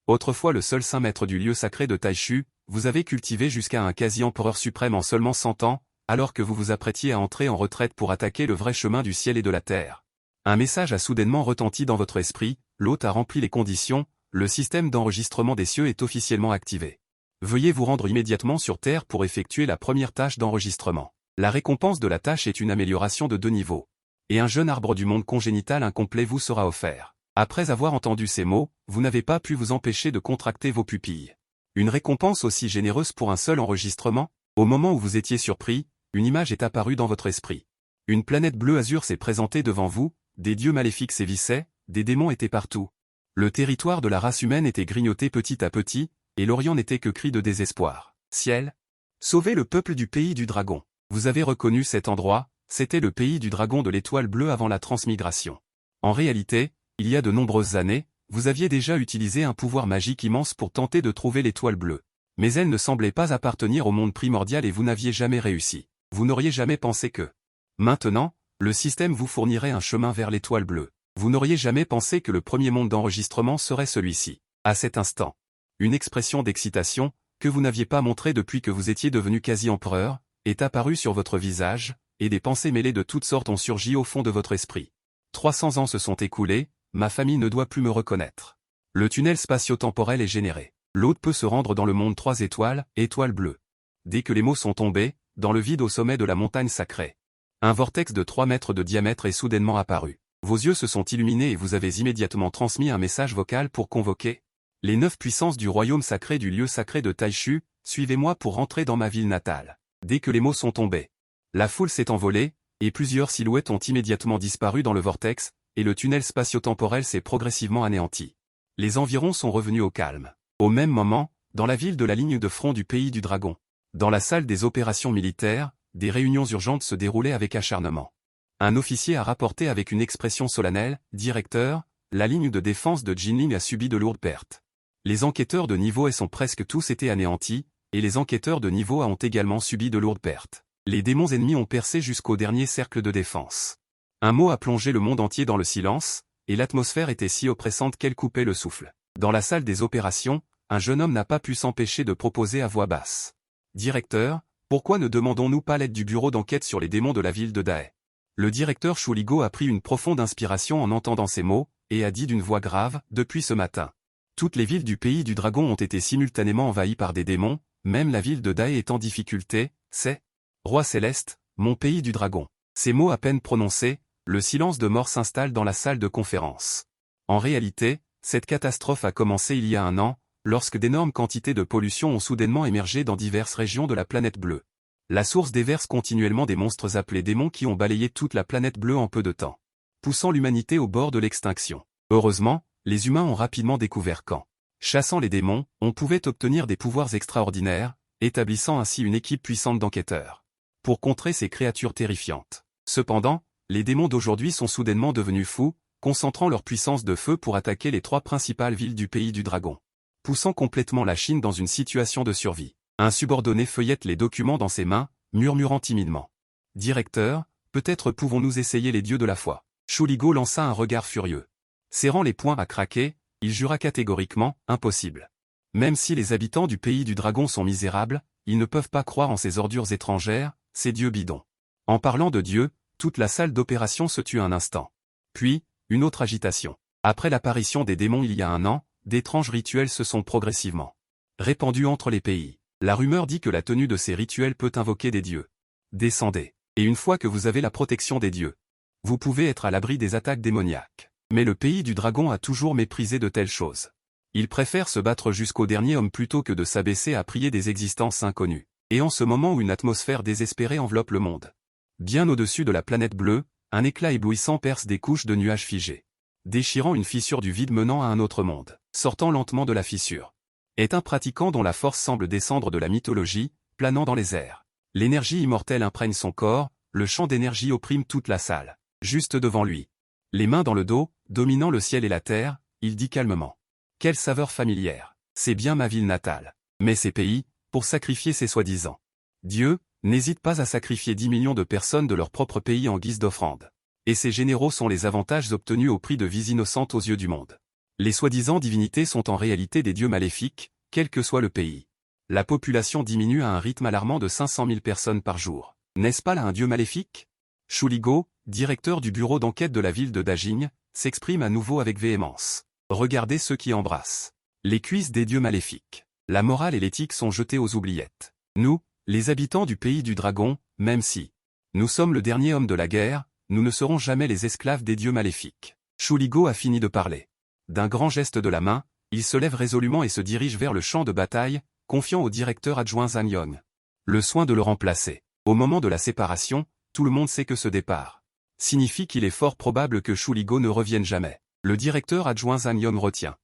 Autrefois le seul saint maître du lieu sacré de Taishu, vous avez cultivé jusqu'à un quasi-empereur suprême en seulement 100 ans, alors que vous vous apprêtiez à entrer en retraite pour attaquer le vrai chemin du ciel et de la terre. Un message a soudainement retenti dans votre esprit, l'hôte a rempli les conditions, le système d'enregistrement des cieux est officiellement activé. Veuillez vous rendre immédiatement sur Terre pour effectuer la première tâche d'enregistrement. La récompense de la tâche est une amélioration de 2 niveaux. Et un jeune arbre du monde congénital incomplet vous sera offert. Après avoir entendu ces mots, vous n'avez pas pu vous empêcher de contracter vos pupilles. Une récompense aussi généreuse pour un seul enregistrement? Au moment où vous étiez surpris, une image est apparue dans votre esprit. Une planète bleu azur s'est présentée devant vous, des dieux maléfiques sévissaient, des démons étaient partout. Le territoire de la race humaine était grignoté petit à petit, et l'Orient n'était que cri de désespoir. Ciel, sauvez le peuple du pays du dragon. Vous avez reconnu cet endroit, c'était le pays du dragon de l'étoile bleue avant la transmigration. En réalité, il y a de nombreuses années, vous aviez déjà utilisé un pouvoir magique immense pour tenter de trouver l'étoile bleue. Mais elle ne semblait pas appartenir au monde primordial et vous n'aviez jamais réussi. Vous n'auriez jamais pensé que. Maintenant, le système vous fournirait un chemin vers l'étoile bleue. Vous n'auriez jamais pensé que le premier monde d'enregistrement serait celui-ci. À cet instant, une expression d'excitation, que vous n'aviez pas montrée depuis que vous étiez devenu quasi-empereur, est apparue sur votre visage, et des pensées mêlées de toutes sortes ont surgi au fond de votre esprit. 300 ans se sont écoulés, ma famille ne doit plus me reconnaître. Le tunnel spatio-temporel est généré. L'hôte peut se rendre dans le monde 3 étoiles, étoile bleue. Dès que les mots sont tombés, dans le vide au sommet de la montagne sacrée, un vortex de 3 mètres de diamètre est soudainement apparu. Vos yeux se sont illuminés et vous avez immédiatement transmis un message vocal pour convoquer les 9 puissances du royaume sacré du lieu sacré de Taishu, suivez-moi pour rentrer dans ma ville natale. Dès que les mots sont tombés, la foule s'est envolée, et plusieurs silhouettes ont immédiatement disparu dans le vortex, et le tunnel spatio-temporel s'est progressivement anéanti. Les environs sont revenus au calme. Au même moment, dans la ville de la ligne de front du pays du dragon, dans la salle des opérations militaires, des réunions urgentes se déroulaient avec acharnement. Un officier a rapporté avec une expression solennelle, « Directeur, la ligne de défense de Jinling a subi de lourdes pertes. Les enquêteurs de niveau S ont presque tous été anéantis, et les enquêteurs de niveau A ont également subi de lourdes pertes. Les démons ennemis ont percé jusqu'au dernier cercle de défense. » Un mot a plongé le monde entier dans le silence, et l'atmosphère était si oppressante qu'elle coupait le souffle. Dans la salle des opérations, un jeune homme n'a pas pu s'empêcher de proposer à voix basse. « Directeur, pourquoi ne demandons-nous pas l'aide du bureau d'enquête sur les démons de la ville de Dae ?» Le directeur Shuligo a pris une profonde inspiration en entendant ces mots, et a dit d'une voix grave, « Depuis ce matin, toutes les villes du pays du dragon ont été simultanément envahies par des démons, même la ville de Dae est en difficulté, c'est Roi Céleste, mon pays du dragon. » Ces mots à peine prononcés, le silence de mort s'installe dans la salle de conférence. En réalité, cette catastrophe a commencé il y a un an, lorsque d'énormes quantités de pollution ont soudainement émergé dans diverses régions de la planète bleue. La source déverse continuellement des monstres appelés démons qui ont balayé toute la planète bleue en peu de temps, poussant l'humanité au bord de l'extinction. Heureusement, les humains ont rapidement découvert qu'en chassant les démons, on pouvait obtenir des pouvoirs extraordinaires, établissant ainsi une équipe puissante d'enquêteurs pour contrer ces créatures terrifiantes. Cependant, les démons d'aujourd'hui sont soudainement devenus fous, concentrant leur puissance de feu pour attaquer les 3 principales villes du pays du dragon, poussant complètement la Chine dans une situation de survie. Un subordonné feuillette les documents dans ses mains, murmurant timidement. « Directeur, peut-être pouvons-nous essayer les dieux de la foi. » Shuligo lança un regard furieux. Serrant les poings à craquer, il jura catégoriquement, « Impossible. Même si les habitants du pays du dragon sont misérables, ils ne peuvent pas croire en ces ordures étrangères, ces dieux bidons. » En parlant de Dieu, toute la salle d'opération se tut un instant. Puis, une autre agitation. Après l'apparition des démons il y a un an, d'étranges rituels se sont progressivement répandus entre les pays. La rumeur dit que la tenue de ces rituels peut invoquer des dieux. Descendez. Et une fois que vous avez la protection des dieux, vous pouvez être à l'abri des attaques démoniaques. Mais le pays du dragon a toujours méprisé de telles choses. Il préfère se battre jusqu'au dernier homme plutôt que de s'abaisser à prier des existences inconnues. Et en ce moment où une atmosphère désespérée enveloppe le monde, bien au-dessus de la planète bleue, un éclat éblouissant perce des couches de nuages figés, déchirant une fissure du vide menant à un autre monde. Sortant lentement de la fissure est un pratiquant dont la force semble descendre de la mythologie, planant dans les airs. L'énergie immortelle imprègne son corps, le champ d'énergie opprime toute la salle. Juste devant lui, les mains dans le dos, dominant le ciel et la terre, il dit calmement. Quelle saveur familière. C'est bien ma ville natale. Mais ces pays, pour sacrifier ces soi-disant dieux, n'hésitent pas à sacrifier 10 millions de personnes de leur propre pays en guise d'offrande. Et ces généraux sont les avantages obtenus au prix de vies innocentes aux yeux du monde. Les soi-disant divinités sont en réalité des dieux maléfiques, quel que soit le pays. La population diminue à un rythme alarmant de 500 000 personnes par jour. N'est-ce pas là un dieu maléfique? Shuligo, directeur du bureau d'enquête de la ville de Dajing, s'exprime à nouveau avec véhémence. Regardez ceux qui embrassent les cuisses des dieux maléfiques. La morale et l'éthique sont jetées aux oubliettes. Nous, les habitants du pays du dragon, même si nous sommes le dernier homme de la guerre, nous ne serons jamais les esclaves des dieux maléfiques. Shuligo a fini de parler. D'un grand geste de la main, il se lève résolument et se dirige vers le champ de bataille, confiant au directeur adjoint Zhang Yong le soin de le remplacer. Au moment de la séparation, tout le monde sait que ce départ signifie qu'il est fort probable que Shuligo ne revienne jamais. Le directeur adjoint Zhang Yong retient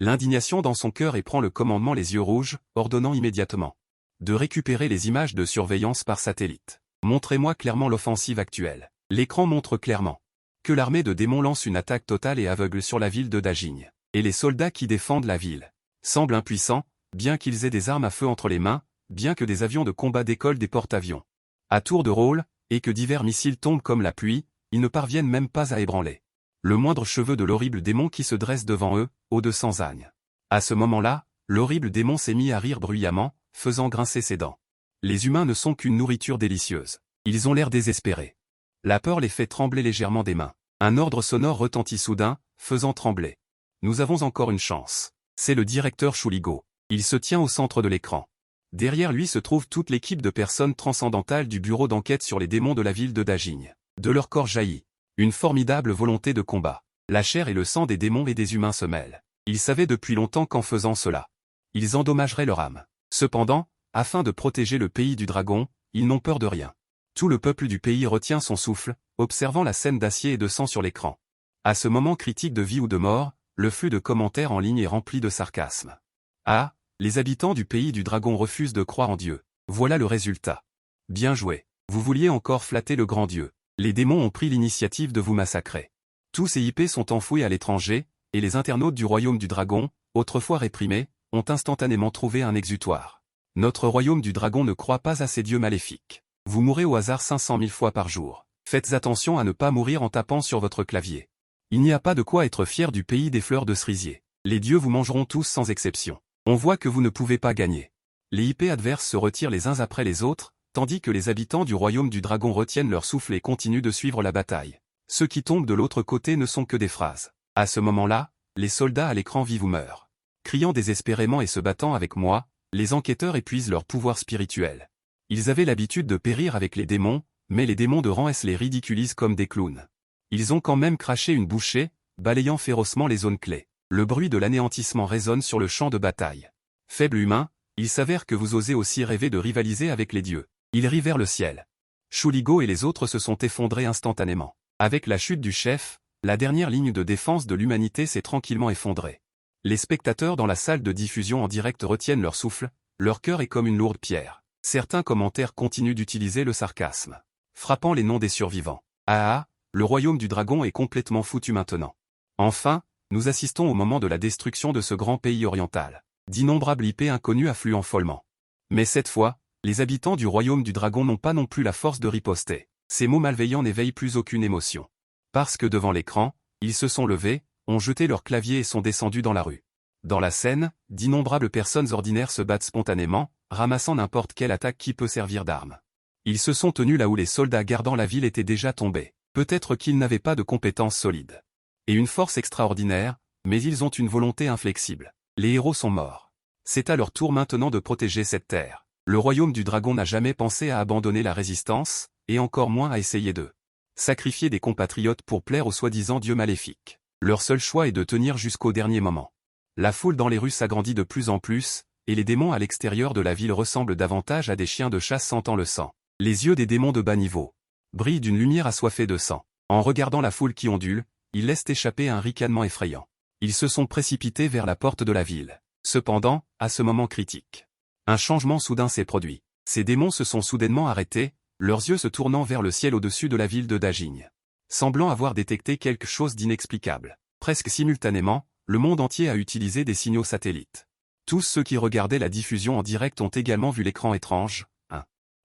l'indignation dans son cœur et prend le commandement les yeux rouges, ordonnant immédiatement de récupérer les images de surveillance par satellite. Montrez-moi clairement l'offensive actuelle. L'écran montre clairement que l'armée de démons lance une attaque totale et aveugle sur la ville de Dajing. Et les soldats qui défendent la ville semblent impuissants, bien qu'ils aient des armes à feu entre les mains, bien que des avions de combat décollent des porte-avions à tour de rôle, et que divers missiles tombent comme la pluie, ils ne parviennent même pas à ébranler le moindre cheveu de l'horrible démon qui se dresse devant eux, haut de 100 ânes. À ce moment-là, l'horrible démon s'est mis à rire bruyamment, faisant grincer ses dents. Les humains ne sont qu'une nourriture délicieuse. Ils ont l'air désespérés. La peur les fait trembler légèrement des mains. Un ordre sonore retentit soudain, faisant trembler. Nous avons encore une chance. C'est le directeur Shuligo. Il se tient au centre de l'écran. Derrière lui se trouve toute l'équipe de personnes transcendantales du bureau d'enquête sur les démons de la ville de Dajing. De leur corps jaillit une formidable volonté de combat. La chair et le sang des démons et des humains se mêlent. Ils savaient depuis longtemps qu'en faisant cela, ils endommageraient leur âme. Cependant, afin de protéger le pays du dragon, ils n'ont peur de rien. Tout le peuple du pays retient son souffle, observant la scène d'acier et de sang sur l'écran. À ce moment critique de vie ou de mort, le flux de commentaires en ligne est rempli de sarcasme. Ah, les habitants du pays du dragon refusent de croire en Dieu. Voilà le résultat. Bien joué. Vous vouliez encore flatter le grand Dieu. Les démons ont pris l'initiative de vous massacrer. Tous ces IP sont enfouis à l'étranger, et les internautes du royaume du dragon, autrefois réprimés, ont instantanément trouvé un exutoire. Notre royaume du dragon ne croit pas à ces dieux maléfiques. Vous mourrez au hasard 500 000 fois par jour. Faites attention à ne pas mourir en tapant sur votre clavier. Il n'y a pas de quoi être fier du pays des fleurs de cerisier. Les dieux vous mangeront tous sans exception. On voit que vous ne pouvez pas gagner. Les IP adverses se retirent les uns après les autres, tandis que les habitants du royaume du dragon retiennent leur souffle et continuent de suivre la bataille. Ceux qui tombent de l'autre côté ne sont que des phrases. À ce moment-là, les soldats à l'écran vivent ou meurent. Criant désespérément et se battant avec moi, les enquêteurs épuisent leur pouvoir spirituel. Ils avaient l'habitude de périr avec les démons, mais les démons de rang S les ridiculisent comme des clowns. Ils ont quand même craché une bouchée, balayant férocement les zones clés. Le bruit de l'anéantissement résonne sur le champ de bataille. Faible humain, il s'avère que vous osez aussi rêver de rivaliser avec les dieux. Il rit vers le ciel. Shuligo et les autres se sont effondrés instantanément. Avec la chute du chef, la dernière ligne de défense de l'humanité s'est tranquillement effondrée. Les spectateurs dans la salle de diffusion en direct retiennent leur souffle, leur cœur est comme une lourde pierre. Certains commentaires continuent d'utiliser le sarcasme, frappant les noms des survivants. Ah, le royaume du dragon est complètement foutu maintenant. Enfin, nous assistons au moment de la destruction de ce grand pays oriental. D'innombrables IP inconnus affluent follement. Mais cette fois, les habitants du royaume du dragon n'ont pas non plus la force de riposter. Ces mots malveillants n'éveillent plus aucune émotion. Parce que devant l'écran, ils se sont levés, ont jeté leur clavier et sont descendus dans la rue. Dans la scène, d'innombrables personnes ordinaires se battent spontanément, ramassant n'importe quelle attaque qui peut servir d'arme. Ils se sont tenus là où les soldats gardant la ville étaient déjà tombés. Peut-être qu'ils n'avaient pas de compétences solides et une force extraordinaire, mais ils ont une volonté inflexible. Les héros sont morts. C'est à leur tour maintenant de protéger cette terre. Le royaume du dragon n'a jamais pensé à abandonner la résistance, et encore moins à essayer de sacrifier des compatriotes pour plaire aux soi-disant dieux maléfiques. Leur seul choix est de tenir jusqu'au dernier moment. La foule dans les rues s'agrandit de plus en plus, et les démons à l'extérieur de la ville ressemblent davantage à des chiens de chasse sentant le sang. Les yeux des démons de bas niveau brillent d'une lumière assoiffée de sang. En regardant la foule qui ondule, ils laissent échapper un ricanement effrayant. Ils se sont précipités vers la porte de la ville. Cependant, à ce moment critique, un changement soudain s'est produit. Ces démons se sont soudainement arrêtés, leurs yeux se tournant vers le ciel au-dessus de la ville de Dajing. Semblant avoir détecté quelque chose d'inexplicable. Presque simultanément, le monde entier a utilisé des signaux satellites. Tous ceux qui regardaient la diffusion en direct ont également vu l'écran étrange. Un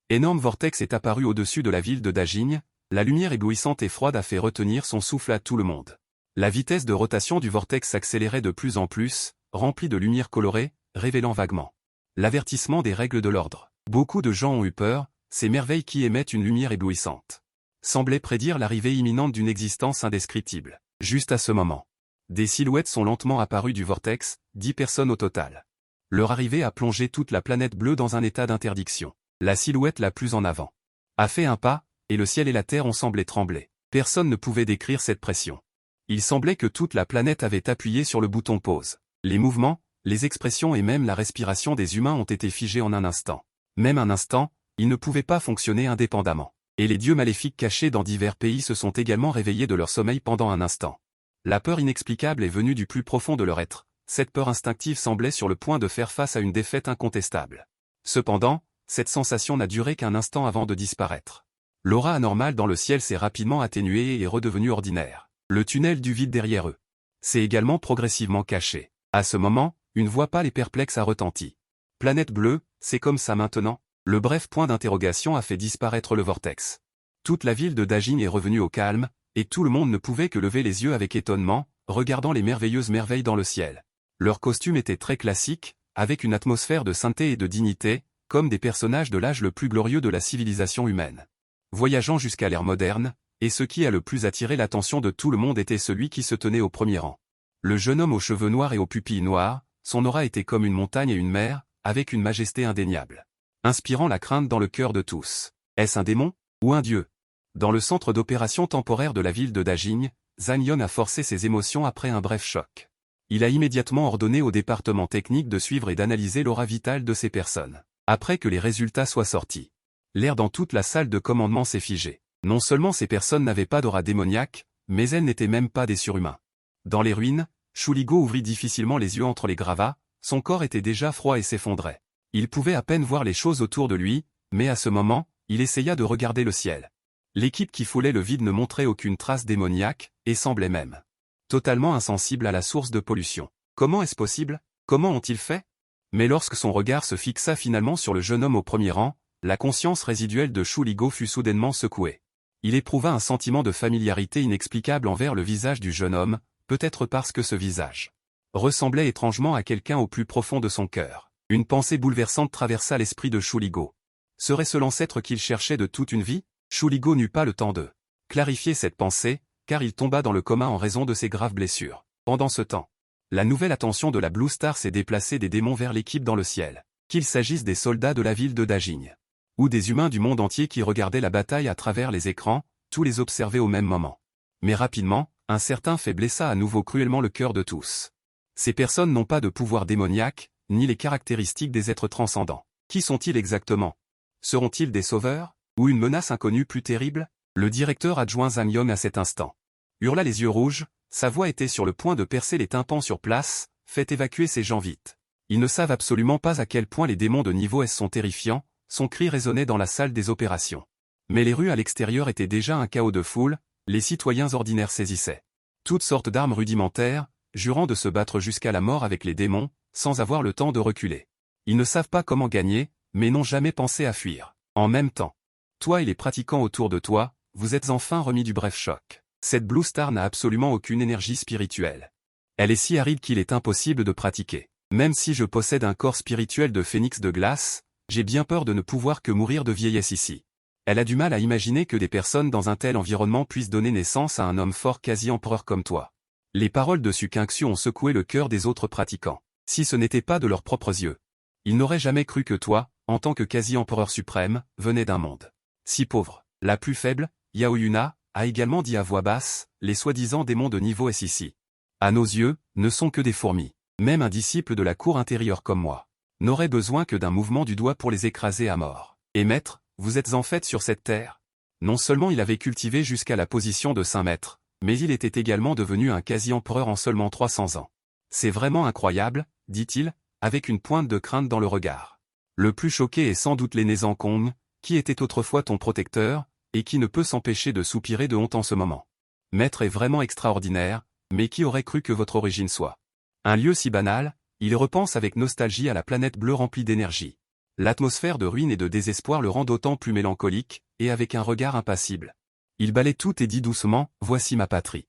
énorme vortex est apparu au-dessus de la ville de Dajing, la lumière éblouissante et froide a fait retenir son souffle à tout le monde. La vitesse de rotation du vortex s'accélérait de plus en plus, remplie de lumière colorée, révélant vaguement l'avertissement des règles de l'ordre. Beaucoup de gens ont eu peur, ces merveilles qui émettent une lumière éblouissante semblaient prédire l'arrivée imminente d'une existence indescriptible. Juste à ce moment, des silhouettes sont lentement apparues du vortex, 10 personnes au total. Leur arrivée a plongé toute la planète bleue dans un état d'interdiction. La silhouette la plus en avant a fait un pas, et le ciel et la terre ont semblé trembler. Personne ne pouvait décrire cette pression. Il semblait que toute la planète avait appuyé sur le bouton pause. Les mouvements, les expressions et même la respiration des humains ont été figés en un instant. Même un instant, ils ne pouvaient pas fonctionner indépendamment. Et les dieux maléfiques cachés dans divers pays se sont également réveillés de leur sommeil pendant un instant. La peur inexplicable est venue du plus profond de leur être. Cette peur instinctive semblait sur le point de faire face à une défaite incontestable. Cependant, cette sensation n'a duré qu'un instant avant de disparaître. L'aura anormale dans le ciel s'est rapidement atténuée et est redevenue ordinaire. Le tunnel du vide derrière eux s'est également progressivement caché. À ce moment, une voix pâle et perplexe a retenti. « Planète bleue, c'est comme ça maintenant ?» Le bref point d'interrogation a fait disparaître le vortex. Toute la ville de Dajin est revenue au calme, et tout le monde ne pouvait que lever les yeux avec étonnement, regardant les merveilleuses merveilles dans le ciel. Leurs costumes étaient très classiques, avec une atmosphère de sainteté et de dignité, comme des personnages de l'âge le plus glorieux de la civilisation humaine. Voyageant jusqu'à l'ère moderne, et ce qui a le plus attiré l'attention de tout le monde était celui qui se tenait au premier rang. Le jeune homme aux cheveux noirs et aux pupilles noires, son aura était comme une montagne et une mer, avec une majesté indéniable, inspirant la crainte dans le cœur de tous. Est-ce un démon ou un dieu? Dans le centre d'opération temporaire de la ville de Dajing, Zhang Yon a forcé ses émotions après un bref choc. Il a immédiatement ordonné au département technique de suivre et d'analyser l'aura vitale de ces personnes. Après que les résultats soient sortis, l'air dans toute la salle de commandement s'est figé. Non seulement ces personnes n'avaient pas d'aura démoniaque, mais elles n'étaient même pas des surhumains. Dans les ruines, Shuligo ouvrit difficilement les yeux entre les gravats, son corps était déjà froid et s'effondrait. Il pouvait à peine voir les choses autour de lui, mais à ce moment, il essaya de regarder le ciel. L'équipe qui foulait le vide ne montrait aucune trace démoniaque, et semblait même totalement insensible à la source de pollution. Comment est-ce possible? Comment ont-ils fait? Mais lorsque son regard se fixa finalement sur le jeune homme au premier rang, la conscience résiduelle de Shuligo fut soudainement secouée. Il éprouva un sentiment de familiarité inexplicable envers le visage du jeune homme, peut-être parce que ce visage ressemblait étrangement à quelqu'un au plus profond de son cœur. Une pensée bouleversante traversa l'esprit de Shuligo. Serait-ce l'ancêtre qu'il cherchait de toute une vie? Shuligo n'eut pas le temps de clarifier cette pensée, car il tomba dans le coma en raison de ses graves blessures. Pendant ce temps, la nouvelle attention de la Blue Star s'est déplacée des démons vers l'équipe dans le ciel. Qu'il s'agisse des soldats de la ville de Dajing ou des humains du monde entier qui regardaient la bataille à travers les écrans, tous les observaient au même moment. Mais rapidement, un certain fait blessa à nouveau cruellement le cœur de tous. Ces personnes n'ont pas de pouvoir démoniaque, ni les caractéristiques des êtres transcendants. Qui sont-ils exactement? Seront-ils des sauveurs, ou une menace inconnue plus terrible? Le directeur adjoint Zhang Yon à cet instant hurla les yeux rouges, sa voix était sur le point de percer les tympans sur place, faites évacuer ces gens vite. Ils ne savent absolument pas à quel point les démons de niveau S sont terrifiants, son cri résonnait dans la salle des opérations. Mais les rues à l'extérieur étaient déjà un chaos de foule, les citoyens ordinaires saisissaient toutes sortes d'armes rudimentaires, jurant de se battre jusqu'à la mort avec les démons, sans avoir le temps de reculer. Ils ne savent pas comment gagner, mais n'ont jamais pensé à fuir. En même temps, toi et les pratiquants autour de toi, vous êtes enfin remis du bref choc. Cette Blue Star n'a absolument aucune énergie spirituelle. Elle est si aride qu'il est impossible de pratiquer. Même si je possède un corps spirituel de phénix de glace, j'ai bien peur de ne pouvoir que mourir de vieillesse ici. Elle a du mal à imaginer que des personnes dans un tel environnement puissent donner naissance à un homme fort quasi-empereur comme toi. Les paroles de Sukinksu ont secoué le cœur des autres pratiquants. Si ce n'était pas de leurs propres yeux, ils n'auraient jamais cru que toi, en tant que quasi-empereur suprême, venais d'un monde si pauvre. La plus faible, Yao Yuna, a également dit à voix basse, les soi-disant démons de niveau S ici, à nos yeux, ne sont que des fourmis. Même un disciple de la cour intérieure comme moi n'aurait besoin que d'un mouvement du doigt pour les écraser à mort. Et maître, vous êtes en fait sur cette terre? Non seulement il avait cultivé jusqu'à la position de saint maître, mais il était également devenu un quasi-empereur en seulement 300 ans. C'est vraiment incroyable, dit-il, avec une pointe de crainte dans le regard. Le plus choqué est sans doute l'aîné Zankong, qui était autrefois ton protecteur, et qui ne peut s'empêcher de soupirer de honte en ce moment. Maître est vraiment extraordinaire, mais qui aurait cru que votre origine soit un lieu si banal? Il repense avec nostalgie à la planète bleue remplie d'énergie. L'atmosphère de ruine et de désespoir le rend d'autant plus mélancolique, et avec un regard impassible. Il balaie tout et dit doucement, voici ma patrie.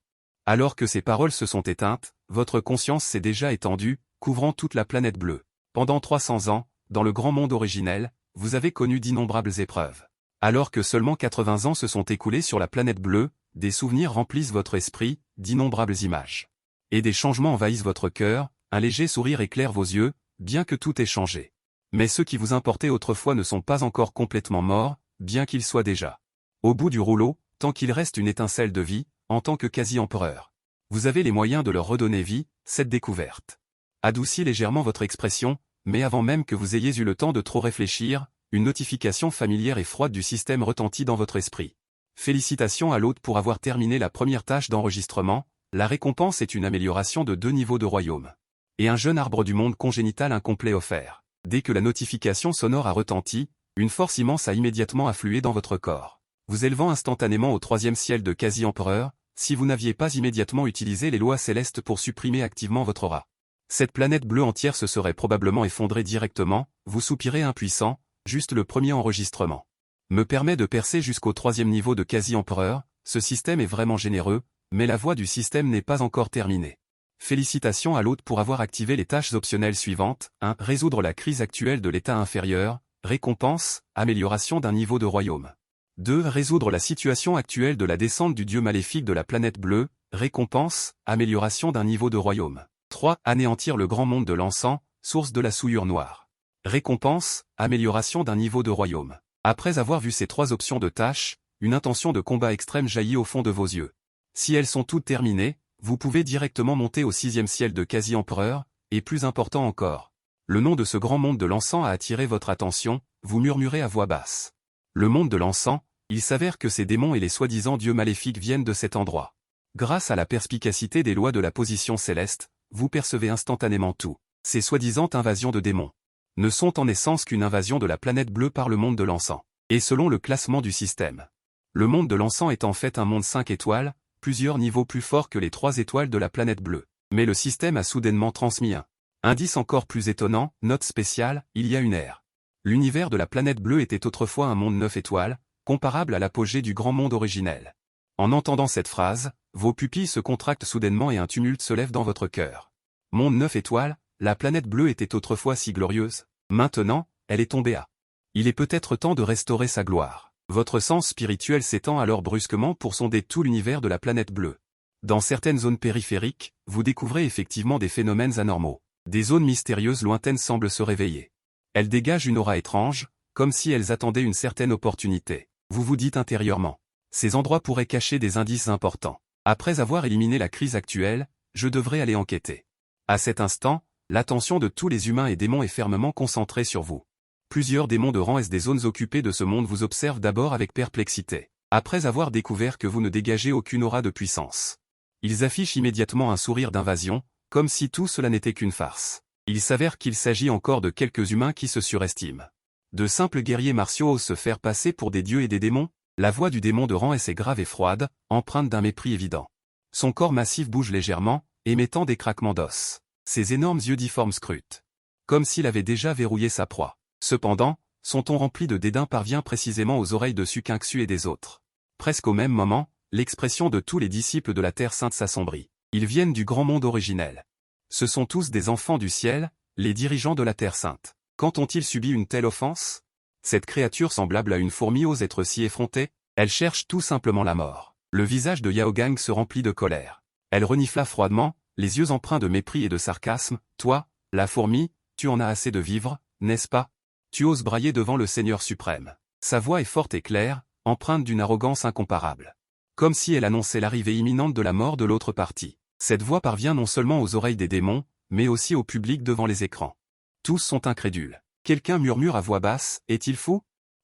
Alors que ces paroles se sont éteintes, votre conscience s'est déjà étendue, couvrant toute la planète bleue. Pendant 300 ans, dans le grand monde originel, vous avez connu d'innombrables épreuves. Alors que seulement 80 ans se sont écoulés sur la planète bleue, des souvenirs remplissent votre esprit, d'innombrables images. Et des changements envahissent votre cœur, un léger sourire éclaire vos yeux, bien que tout ait changé. Mais ceux qui vous importaient autrefois ne sont pas encore complètement morts, bien qu'ils soient déjà au bout du rouleau, tant qu'il reste une étincelle de vie, en tant que quasi-empereur. Vous avez les moyens de leur redonner vie, cette découverte adoucit légèrement votre expression, mais avant même que vous ayez eu le temps de trop réfléchir, une notification familière et froide du système retentit dans votre esprit. Félicitations à l'hôte pour avoir terminé la première tâche d'enregistrement, la récompense est une amélioration de 2 niveaux de royaume. Et un jeune arbre du monde congénital incomplet offert. Dès que la notification sonore a retenti, une force immense a immédiatement afflué dans votre corps, vous élevant instantanément au 3e ciel de quasi-empereur, si vous n'aviez pas immédiatement utilisé les lois célestes pour supprimer activement votre aura. Cette planète bleue entière se serait probablement effondrée directement, vous soupirez impuissant, juste le premier enregistrement me permet de percer jusqu'au 3e niveau de quasi-empereur, ce système est vraiment généreux, mais la voie du système n'est pas encore terminée. Félicitations à l'hôte pour avoir activé les tâches optionnelles suivantes. 1. Résoudre la crise actuelle de l'état inférieur, récompense, amélioration d'un niveau de royaume. 2. Résoudre la situation actuelle de la descente du dieu maléfique de la planète bleue, récompense, amélioration d'un niveau de royaume. 3. Anéantir le grand monde de l'encens, source de la souillure noire. Récompense, amélioration d'un niveau de royaume. Après avoir vu ces 3 options de tâches, une intention de combat extrême jaillit au fond de vos yeux. Si elles sont toutes terminées, vous pouvez directement monter au 6e ciel de quasi-empereur, et plus important encore. Le nom de ce grand monde de l'encens a attiré votre attention, vous murmurez à voix basse. Le monde de l'encens, il s'avère que ces démons et les soi-disant dieux maléfiques viennent de cet endroit. Grâce à la perspicacité des lois de la position céleste, vous percevez instantanément tout. Ces soi-disant invasions de démons ne sont en essence qu'une invasion de la planète bleue par le monde de l'encens. Et selon le classement du système, le monde de l'encens est en fait un monde 5 étoiles, plusieurs niveaux plus forts que les 3 étoiles de la planète bleue. Mais le système a soudainement transmis un indice encore plus étonnant, note spéciale, il y a une ère. L'univers de la planète bleue était autrefois un monde 9 étoiles, comparable à l'apogée du grand monde originel. En entendant cette phrase, vos pupilles se contractent soudainement et un tumulte se lève dans votre cœur. Monde 9 étoiles, la planète bleue était autrefois si glorieuse, maintenant, elle est tombée à. Il est peut-être temps de restaurer sa gloire. Votre sens spirituel s'étend alors brusquement pour sonder tout l'univers de la planète bleue. Dans certaines zones périphériques, vous découvrez effectivement des phénomènes anormaux. Des zones mystérieuses lointaines semblent se réveiller. Elles dégagent une aura étrange, comme si elles attendaient une certaine opportunité. Vous vous dites intérieurement. Ces endroits pourraient cacher des indices importants. Après avoir éliminé la crise actuelle, je devrais aller enquêter. À cet instant, l'attention de tous les humains et démons est fermement concentrée sur vous. Plusieurs démons de rang S des zones occupées de ce monde vous observent d'abord avec perplexité, après avoir découvert que vous ne dégagez aucune aura de puissance. Ils affichent immédiatement un sourire d'invasion, comme si tout cela n'était qu'une farce. Il s'avère qu'il s'agit encore de quelques humains qui se surestiment. De simples guerriers martiaux osent se faire passer pour des dieux et des démons. La voix du démon de rang S est grave et froide, empreinte d'un mépris évident. Son corps massif bouge légèrement, émettant des craquements d'os. Ses énormes yeux difformes scrutent. Comme s'il avait déjà verrouillé sa proie. Cependant, son ton rempli de dédain parvient précisément aux oreilles de Sukinksu et des autres. Presque au même moment, l'expression de tous les disciples de la Terre Sainte s'assombrit. Ils viennent du grand monde originel. Ce sont tous des enfants du ciel, les dirigeants de la Terre Sainte. Quand ont-ils subi une telle offense? Cette créature semblable à une fourmi ose être si effrontée, elle cherche tout simplement la mort. Le visage de Yaogang se remplit de colère. Elle renifla froidement, les yeux empreints de mépris et de sarcasme. Toi, la fourmi, tu en as assez de vivre, n'est-ce pas? Tu oses brailler devant le Seigneur suprême. Sa voix est forte et claire, empreinte d'une arrogance incomparable. Comme si elle annonçait l'arrivée imminente de la mort de l'autre partie. Cette voix parvient non seulement aux oreilles des démons, mais aussi au public devant les écrans. Tous sont incrédules. Quelqu'un murmure à voix basse, est-il fou?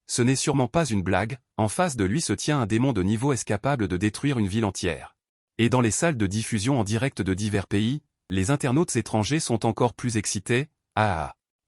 Ce n'est sûrement pas une blague, en face de lui se tient un démon de niveau S capable de détruire une ville entière. Et dans les salles de diffusion en direct de divers pays, les internautes étrangers sont encore plus excités.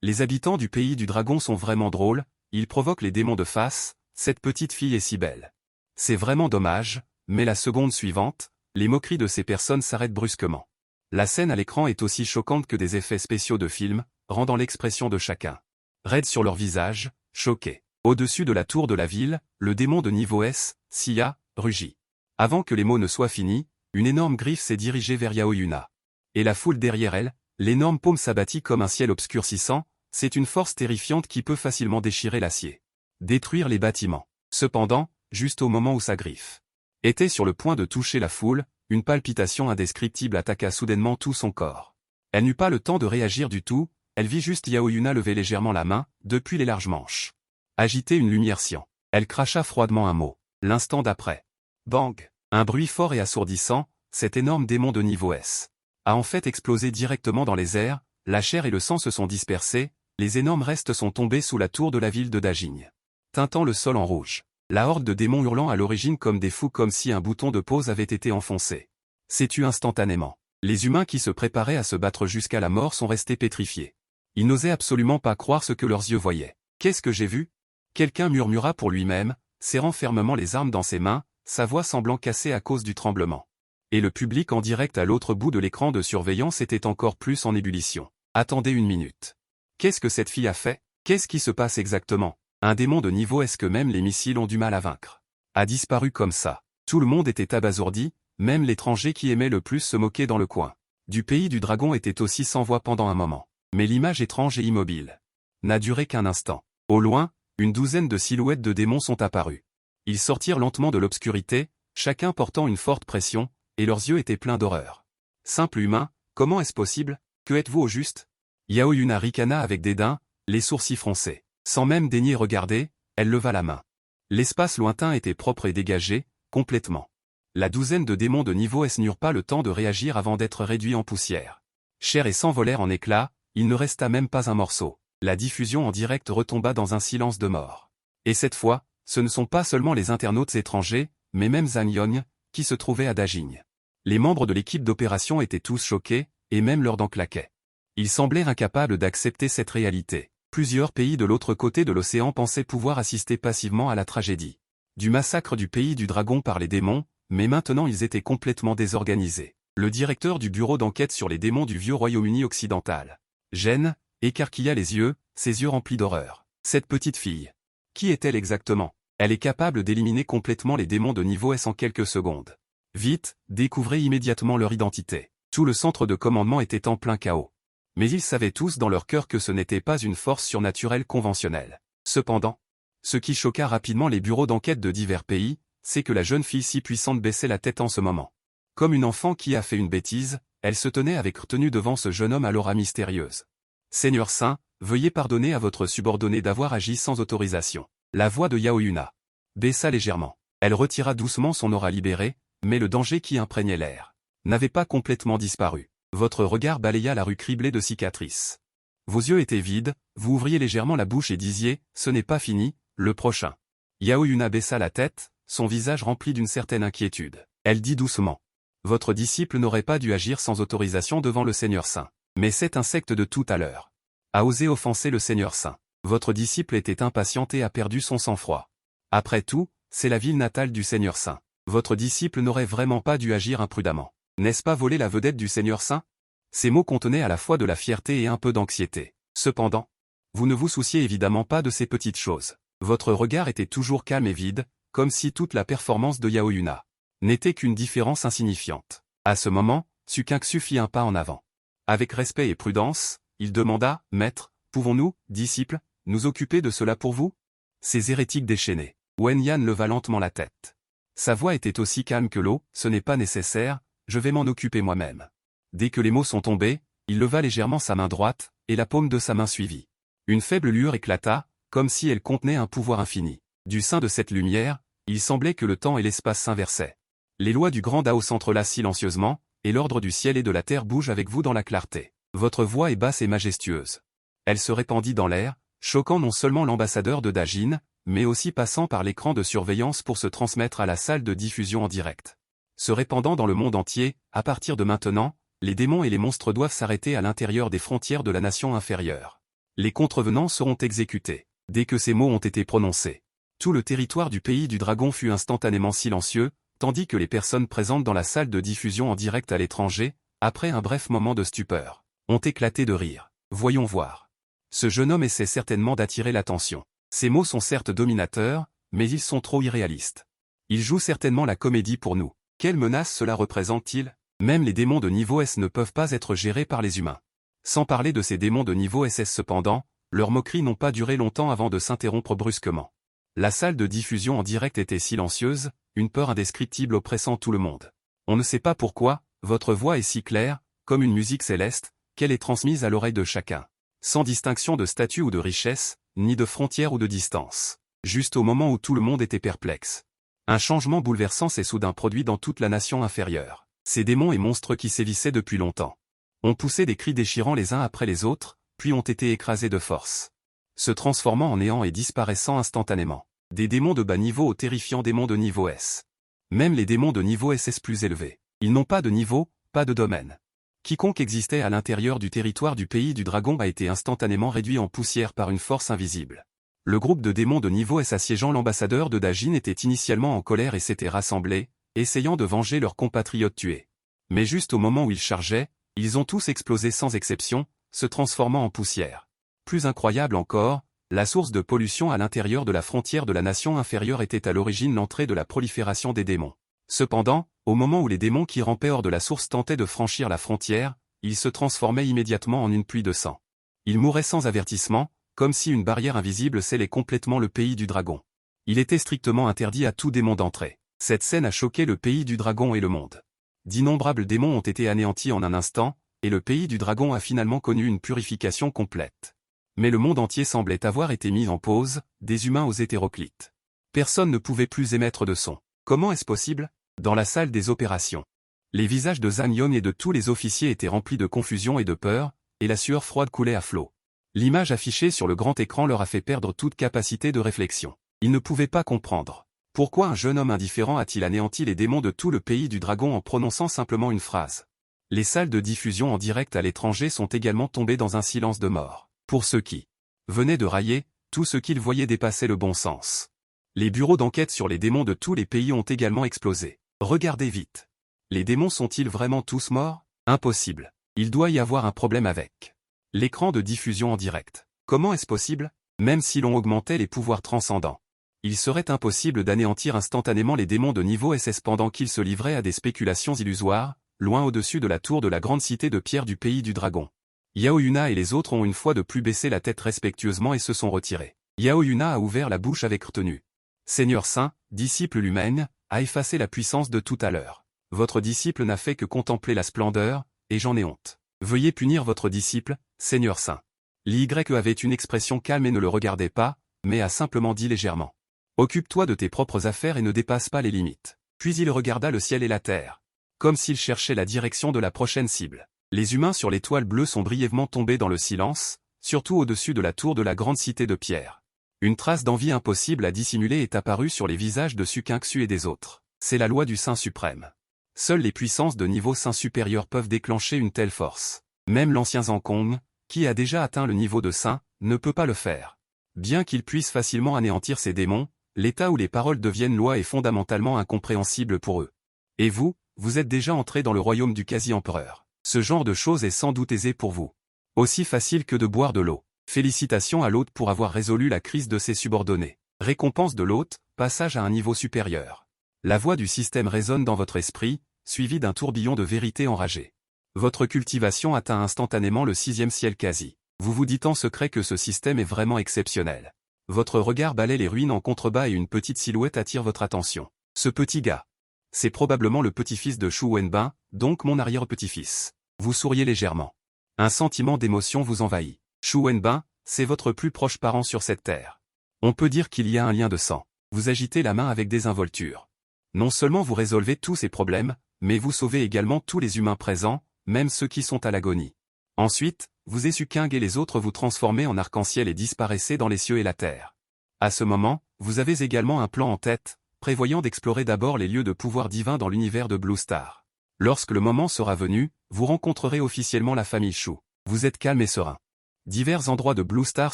Les habitants du pays du dragon sont vraiment drôles, ils provoquent les démons de face, cette petite fille est si belle. C'est vraiment dommage, mais la seconde suivante, les moqueries de ces personnes s'arrêtent brusquement. La scène à l'écran est aussi choquante que des effets spéciaux de film, rendant l'expression de chacun raide sur leur visage, choqué. Au-dessus de la tour de la ville, le démon de niveau S, Sia, rugit. Avant que les mots ne soient finis, Une énorme griffe s'est dirigée vers Yaoyuna. Et la foule derrière elle, l'énorme paume s'abattit comme un ciel obscurcissant, c'est une force terrifiante qui peut facilement déchirer l'acier. Détruire les bâtiments. Cependant, juste au moment où sa griffe était sur le point de toucher la foule, une palpitation indescriptible attaqua soudainement tout son corps. Elle n'eut pas le temps de réagir du tout, elle vit juste Yaoyuna lever légèrement la main, depuis les larges manches. Agiter une lumière cyan. Elle cracha froidement un mot. L'instant d'après. Bang! Un bruit fort et assourdissant, cet énorme démon de niveau S a en fait explosé directement dans les airs, la chair et le sang se sont dispersés, les énormes restes sont tombés sous la tour de la ville de Dajing, teintant le sol en rouge. La horde de démons hurlant à l'origine comme des fous comme si un bouton de pause avait été enfoncé. S'est tu instantanément. Les humains qui se préparaient à se battre jusqu'à la mort sont restés pétrifiés. Ils n'osaient absolument pas croire ce que leurs yeux voyaient. Qu'est-ce que j'ai vu? Quelqu'un murmura pour lui-même, serrant fermement les armes dans ses mains, sa voix semblant cassée à cause du tremblement. Et le public en direct à l'autre bout de l'écran de surveillance était encore plus en ébullition. Attendez une minute. Qu'est-ce que cette fille a fait? Qu'est-ce qui se passe exactement? Un démon de niveau est-ce que même les missiles ont du mal à vaincre? A disparu comme ça. Tout le monde était abasourdi, même l'étranger qui aimait le plus se moquer dans le coin. Du pays du dragon était aussi sans voix pendant un moment. Mais l'image étrange et immobile n'a duré qu'un instant. Au loin, une douzaine de silhouettes de démons sont apparues. Ils sortirent lentement de l'obscurité, chacun portant une forte pression, et leurs yeux étaient pleins d'horreur. Simple humain, comment est-ce possible? Que êtes-vous au juste? Yaoyuna ricana avec dédain, les sourcils froncés. Sans même daigner regarder, elle leva la main. L'espace lointain était propre et dégagé, complètement. La douzaine de démons de niveau S n'eurent pas le temps de réagir avant d'être réduits en poussière. Chair et sang volèrent en éclats, il ne resta même pas un morceau. La diffusion en direct retomba dans un silence de mort. Et cette fois, ce ne sont pas seulement les internautes étrangers, mais même Zhang Yong, qui se trouvait à Dajing. Les membres de l'équipe d'opération étaient tous choqués, et même leurs dents claquaient. Ils semblaient incapables d'accepter cette réalité. Plusieurs pays de l'autre côté de l'océan pensaient pouvoir assister passivement à la tragédie du massacre du pays du dragon par les démons, mais maintenant ils étaient complètement désorganisés. Le directeur du bureau d'enquête sur les démons du vieux Royaume-Uni occidental, Jen, écarquilla les yeux, ses yeux remplis d'horreur. Cette petite fille. Qui est-elle exactement? Elle est capable d'éliminer complètement les démons de niveau S en quelques secondes. Vite, découvrez immédiatement leur identité. Tout le centre de commandement était en plein chaos. Mais ils savaient tous dans leur cœur que ce n'était pas une force surnaturelle conventionnelle. Cependant, ce qui choqua rapidement les bureaux d'enquête de divers pays, c'est que la jeune fille si puissante baissait la tête en ce moment. Comme une enfant qui a fait une bêtise, elle se tenait avec retenue devant ce jeune homme à l'aura mystérieuse. « Seigneur Saint, veuillez pardonner à votre subordonné d'avoir agi sans autorisation. » La voix de Yaoyuna baissa légèrement. Elle retira doucement son aura libérée, mais le danger qui imprégnait l'air n'avait pas complètement disparu. Votre regard balaya la rue criblée de cicatrices. Vos yeux étaient vides, vous ouvriez légèrement la bouche et disiez « Ce n'est pas fini, le prochain ». Yaoyuna baissa la tête, son visage rempli d'une certaine inquiétude. Elle dit doucement « Votre disciple n'aurait pas dû agir sans autorisation devant le Seigneur Saint. Mais cet insecte de tout à l'heure a osé offenser le Seigneur Saint. Votre disciple était impatient et a perdu son sang-froid. Après tout, c'est la ville natale du Seigneur Saint. Votre disciple n'aurait vraiment pas dû agir imprudemment. N'est-ce pas voler la vedette du Seigneur Saint? » Ces mots contenaient à la fois de la fierté et un peu d'anxiété. Cependant, vous ne vous souciez évidemment pas de ces petites choses. Votre regard était toujours calme et vide, comme si toute la performance de Yaoyuna n'était qu'une différence insignifiante. À ce moment, Sukinksu fit un pas en avant. Avec respect et prudence, il demanda « Maître, pouvons-nous, disciples, nous occuper de cela pour vous ?» Ces hérétiques déchaînés. Wen Yan leva lentement la tête. Sa voix était aussi calme que l'eau, « Ce n'est pas nécessaire, je vais m'en occuper moi-même. » Dès que les mots sont tombés, il leva légèrement sa main droite, et la paume de sa main suivit. Une faible lueur éclata, comme si elle contenait un pouvoir infini. Du sein de cette lumière, il semblait que le temps et l'espace s'inversaient. Les lois du grand Dao s'entrelacent silencieusement, et l'ordre du ciel et de la terre bouge avec vous dans la clarté. Votre voix est basse et majestueuse. Elle se répandit dans l'air, choquant non seulement l'ambassadeur de Dajin, mais aussi passant par l'écran de surveillance pour se transmettre à la salle de diffusion en direct. Se répandant dans le monde entier, à partir de maintenant, les démons et les monstres doivent s'arrêter à l'intérieur des frontières de la nation inférieure. Les contrevenants seront exécutés. Dès que ces mots ont été prononcés, tout le territoire du pays du dragon fut instantanément silencieux, tandis que les personnes présentes dans la salle de diffusion en direct à l'étranger, après un bref moment de stupeur, ont éclaté de rire. Voyons voir. Ce jeune homme essaie certainement d'attirer l'attention. Ces mots sont certes dominateurs, mais ils sont trop irréalistes. Il joue certainement la comédie pour nous. Quelle menace cela représente-t-il? Même les démons de niveau S ne peuvent pas être gérés par les humains. Sans parler de ces démons de niveau SS cependant, leurs moqueries n'ont pas duré longtemps avant de s'interrompre brusquement. La salle de diffusion en direct était silencieuse, une peur indescriptible oppressant tout le monde. On ne sait pas pourquoi, votre voix est si claire, comme une musique céleste, qu'elle est transmise à l'oreille de chacun. Sans distinction de statut ou de richesse, ni de frontières ou de distance. Juste au moment où tout le monde était perplexe. Un changement bouleversant s'est soudain produit dans toute la nation inférieure. Ces démons et monstres qui sévissaient depuis longtemps ont poussé des cris déchirants les uns après les autres, puis ont été écrasés de force, se transformant en néant et disparaissant instantanément. Des démons de bas niveau aux terrifiants démons de niveau S. Même les démons de niveau SS plus élevés. Ils n'ont pas de niveau, pas de domaine. Quiconque existait à l'intérieur du territoire du pays du dragon a été instantanément réduit en poussière par une force invisible. Le groupe de démons de niveau S assiégeant l'ambassadeur de Dajin était initialement en colère et s'était rassemblé, essayant de venger leurs compatriotes tués. Mais juste au moment où ils chargeaient, ils ont tous explosé sans exception, se transformant en poussière. Plus incroyable encore, la source de pollution à l'intérieur de la frontière de la nation inférieure était à l'origine l'entrée de la prolifération des démons. Cependant, au moment où les démons qui rampaient hors de la source tentaient de franchir la frontière, ils se transformaient immédiatement en une pluie de sang. Ils mouraient sans avertissement, comme si une barrière invisible scellait complètement le pays du dragon. Il était strictement interdit à tout démon d'entrer. Cette scène a choqué le pays du dragon et le monde. D'innombrables démons ont été anéantis en un instant, et le pays du dragon a finalement connu une purification complète. Mais le monde entier semblait avoir été mis en pause, des humains aux hétéroclites. Personne ne pouvait plus émettre de son. Comment est-ce possible? Dans la salle des opérations. Les visages de Zhang Yon et de tous les officiers étaient remplis de confusion et de peur, et la sueur froide coulait à flot. L'image affichée sur le grand écran leur a fait perdre toute capacité de réflexion. Ils ne pouvaient pas comprendre. Pourquoi un jeune homme indifférent a-t-il anéanti les démons de tout le pays du dragon en prononçant simplement une phrase? Les salles de diffusion en direct à l'étranger sont également tombées dans un silence de mort. Pour ceux qui venaient de railler, tout ce qu'ils voyaient dépassait le bon sens. Les bureaux d'enquête sur les démons de tous les pays ont également explosé. Regardez vite. Les démons sont-ils vraiment tous morts? Impossible. Il doit y avoir un problème avec l'écran de diffusion en direct. Comment est-ce possible? Même si l'on augmentait les pouvoirs transcendants, il serait impossible d'anéantir instantanément les démons de niveau SS pendant qu'ils se livraient à des spéculations illusoires, loin au-dessus de la tour de la grande cité de pierre du pays du dragon. Yao Yuna et les autres ont une fois de plus baissé la tête respectueusement et se sont retirés. Yao Yuna a ouvert la bouche avec retenue. Seigneur Saint, disciple Lumen, a effacé la puissance de tout à l'heure. Votre disciple n'a fait que contempler la splendeur, et j'en ai honte. Veuillez punir votre disciple, Seigneur Saint. L'Y avait une expression calme et ne le regardait pas, mais a simplement dit légèrement. Occupe-toi de tes propres affaires et ne dépasse pas les limites. Puis il regarda le ciel et la terre, comme s'il cherchait la direction de la prochaine cible. Les humains sur l'étoile bleue sont brièvement tombés dans le silence, surtout au-dessus de la tour de la grande cité de pierre. Une trace d'envie impossible à dissimuler est apparue sur les visages de Sukinksu et des autres. C'est la loi du Saint suprême. Seules les puissances de niveau Saint supérieur peuvent déclencher une telle force. Même l'ancien Zankong, qui a déjà atteint le niveau de Saint, ne peut pas le faire. Bien qu'il puisse facilement anéantir ces démons, l'état où les paroles deviennent loi est fondamentalement incompréhensible pour eux. Et vous, vous êtes déjà entré dans le royaume du quasi-empereur. Ce genre de choses est sans doute aisé pour vous. Aussi facile que de boire de l'eau. Félicitations à l'hôte pour avoir résolu la crise de ses subordonnés. Récompense de l'hôte, passage à un niveau supérieur. La voix du système résonne dans votre esprit, suivie d'un tourbillon de vérité enragée. Votre cultivation atteint instantanément le 6e ciel quasi. Vous vous dites en secret que ce système est vraiment exceptionnel. Votre regard balaie les ruines en contrebas et une petite silhouette attire votre attention. Ce petit gars. C'est probablement le petit-fils de Shu Wenbin, donc mon arrière-petit-fils. Vous souriez légèrement. Un sentiment d'émotion vous envahit. Shu Wenbin, c'est votre plus proche parent sur cette terre. On peut dire qu'il y a un lien de sang. Vous agitez la main avec désinvolture. Non seulement vous résolvez tous ces problèmes, mais vous sauvez également tous les humains présents, même ceux qui sont à l'agonie. Ensuite, vous et Sukeng et les autres vous transformez en arc-en-ciel et disparaissez dans les cieux et la terre. À ce moment, vous avez également un plan en tête, prévoyant d'explorer d'abord les lieux de pouvoir divin dans l'univers de Blue Star. Lorsque le moment sera venu, vous rencontrerez officiellement la famille Shu. Vous êtes calme et serein. Divers endroits de Blue Star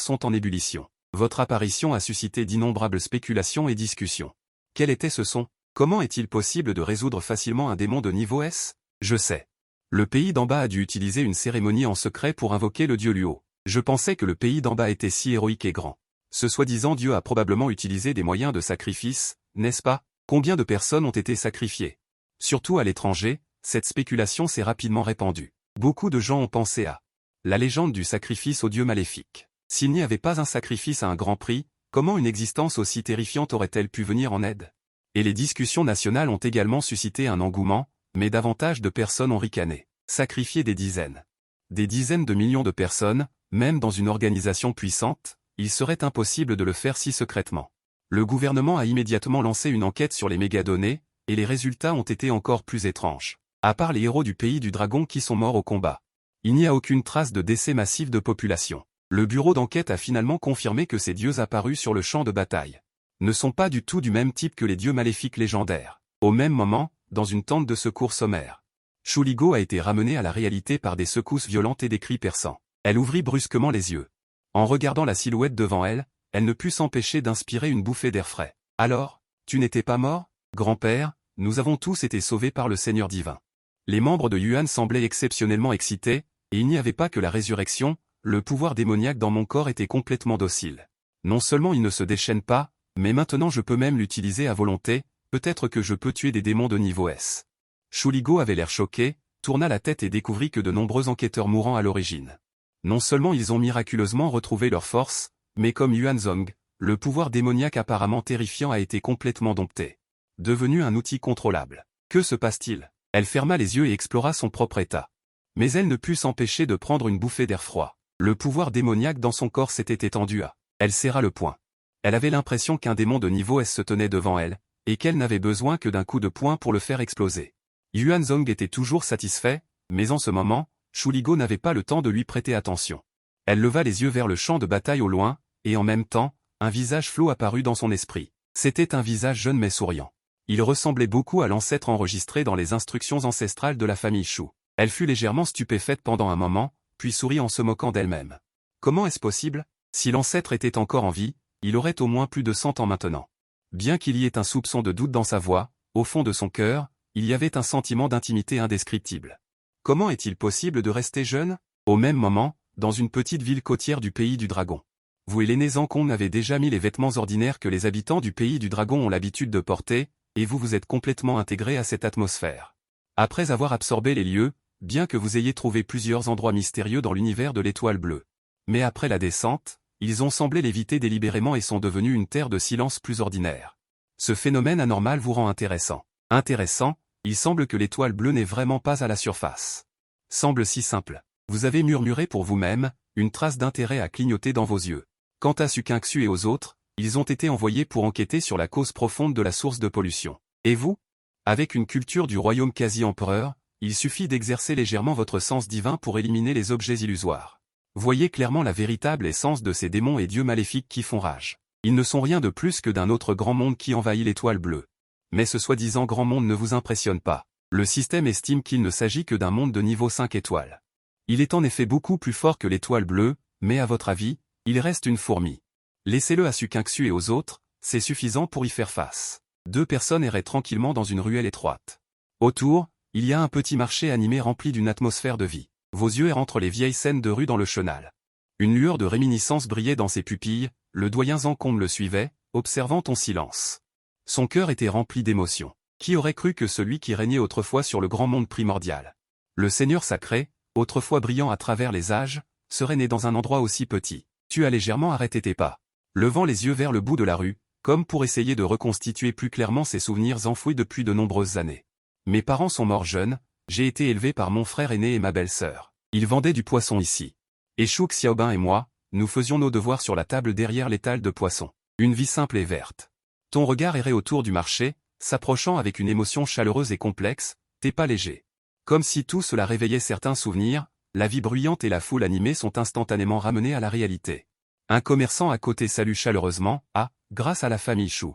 sont en ébullition. Votre apparition a suscité d'innombrables spéculations et discussions. Quel était ce son? Comment est-il possible de résoudre facilement un démon de niveau S? Je sais. Le pays d'en bas a dû utiliser une cérémonie en secret pour invoquer le dieu Luo. Je pensais que le pays d'en bas était si héroïque et grand. Ce soi-disant dieu a probablement utilisé des moyens de sacrifice, n'est-ce pas? Combien de personnes ont été sacrifiées? Surtout à l'étranger, cette spéculation s'est rapidement répandue. Beaucoup de gens ont pensé à la légende du sacrifice au dieu maléfique. S'il n'y avait pas un sacrifice à un grand prix, comment une existence aussi terrifiante aurait-elle pu venir en aide? Et les discussions nationales ont également suscité un engouement, mais davantage de personnes ont ricané. Sacrifier des dizaines de millions de personnes, même dans une organisation puissante, il serait impossible de le faire si secrètement. Le gouvernement a immédiatement lancé une enquête sur les mégadonnées, et les résultats ont été encore plus étranges. À part les héros du pays du dragon qui sont morts au combat, il n'y a aucune trace de décès massif de population. Le bureau d'enquête a finalement confirmé que ces dieux apparus sur le champ de bataille ne sont pas du tout du même type que les dieux maléfiques légendaires. Au même moment, dans une tente de secours sommaire, Shuligo a été ramenée à la réalité par des secousses violentes et des cris perçants. Elle ouvrit brusquement les yeux. En regardant la silhouette devant elle, elle ne put s'empêcher d'inspirer une bouffée d'air frais. « Alors, tu n'étais pas mort, grand-père? Nous avons tous été sauvés par le Seigneur divin. » Les membres de Yuan semblaient exceptionnellement excités, et il n'y avait pas que la résurrection, le pouvoir démoniaque dans mon corps était complètement docile. Non seulement il ne se déchaîne pas, mais maintenant je peux même l'utiliser à volonté, peut-être que je peux tuer des démons de niveau S. Shuligo avait l'air choqué, tourna la tête et découvrit que de nombreux enquêteurs mourants à l'origine. Non seulement ils ont miraculeusement retrouvé leur force, mais comme Yuanzong, le pouvoir démoniaque apparemment terrifiant a été complètement dompté. Devenu un outil contrôlable. Que se passe-t-il? Elle ferma les yeux et explora son propre état. Mais elle ne put s'empêcher de prendre une bouffée d'air froid. Le pouvoir démoniaque dans son corps s'était étendu à. Elle serra le poing. Elle avait l'impression qu'un démon de niveau S se tenait devant elle, et qu'elle n'avait besoin que d'un coup de poing pour le faire exploser. Yuanzong était toujours satisfait, mais en ce moment, Shuligo n'avait pas le temps de lui prêter attention. Elle leva les yeux vers le champ de bataille au loin, et en même temps, un visage flot apparut dans son esprit. C'était un visage jeune mais souriant. Il ressemblait beaucoup à l'ancêtre enregistré dans les instructions ancestrales de la famille Shu. Elle fut légèrement stupéfaite pendant un moment, puis sourit en se moquant d'elle-même. Comment est-ce possible? Si l'ancêtre était encore en vie, il aurait au moins plus de 100 ans maintenant. Bien qu'il y ait un soupçon de doute dans sa voix, au fond de son cœur, il y avait un sentiment d'intimité indescriptible. Comment est-il possible de rester jeune? Au même moment, dans une petite ville côtière du pays du dragon. Vous et l'aîné Zankong avez déjà mis les vêtements ordinaires que les habitants du pays du dragon ont l'habitude de porter, et vous vous êtes complètement intégré à cette atmosphère. Après avoir absorbé les lieux, bien que vous ayez trouvé plusieurs endroits mystérieux dans l'univers de l'étoile bleue. Mais après la descente, ils ont semblé l'éviter délibérément et sont devenus une terre de silence plus ordinaire. Ce phénomène anormal vous rend intéressant. Intéressant, il semble que l'étoile bleue n'est vraiment pas à la surface. Semble si simple. Vous avez murmuré pour vous-même, une trace d'intérêt a clignoté dans vos yeux. Quant à Sukinksu et aux autres, ils ont été envoyés pour enquêter sur la cause profonde de la source de pollution. Et vous? Avec une culture du royaume quasi-empereur, il suffit d'exercer légèrement votre sens divin pour éliminer les objets illusoires. Voyez clairement la véritable essence de ces démons et dieux maléfiques qui font rage. Ils ne sont rien de plus que d'un autre grand monde qui envahit l'étoile bleue. Mais ce soi-disant grand monde ne vous impressionne pas. Le système estime qu'il ne s'agit que d'un monde de niveau 5 étoiles. Il est en effet beaucoup plus fort que l'étoile bleue, mais à votre avis, il reste une fourmi. Laissez-le à Sukinksu et aux autres, c'est suffisant pour y faire face. 2 personnes erraient tranquillement dans une ruelle étroite. Autour, il y a un petit marché animé rempli d'une atmosphère de vie. Vos yeux errent entre les vieilles scènes de rue dans le chenal. Une lueur de réminiscence brillait dans ses pupilles, le doyen Zankong le suivait, observant en silence. Son cœur était rempli d'émotions. Qui aurait cru que celui qui régnait autrefois sur le grand monde primordial, le Seigneur sacré, autrefois brillant à travers les âges, serait né dans un endroit aussi petit? Tu as légèrement arrêté tes pas, levant les yeux vers le bout de la rue, comme pour essayer de reconstituer plus clairement ses souvenirs enfouis depuis de nombreuses années. Mes parents sont morts jeunes, j'ai été élevé par mon frère aîné et ma belle-sœur. Ils vendaient du poisson ici. Et Shuk Xiaobin et moi, nous faisions nos devoirs sur la table derrière l'étal de poisson. Une vie simple et verte. Ton regard errait autour du marché, s'approchant avec une émotion chaleureuse et complexe, tes pas légers. Comme si tout cela réveillait certains souvenirs, la vie bruyante et la foule animée sont instantanément ramenées à la réalité. Un commerçant à côté salue chaleureusement, grâce à la famille Shu.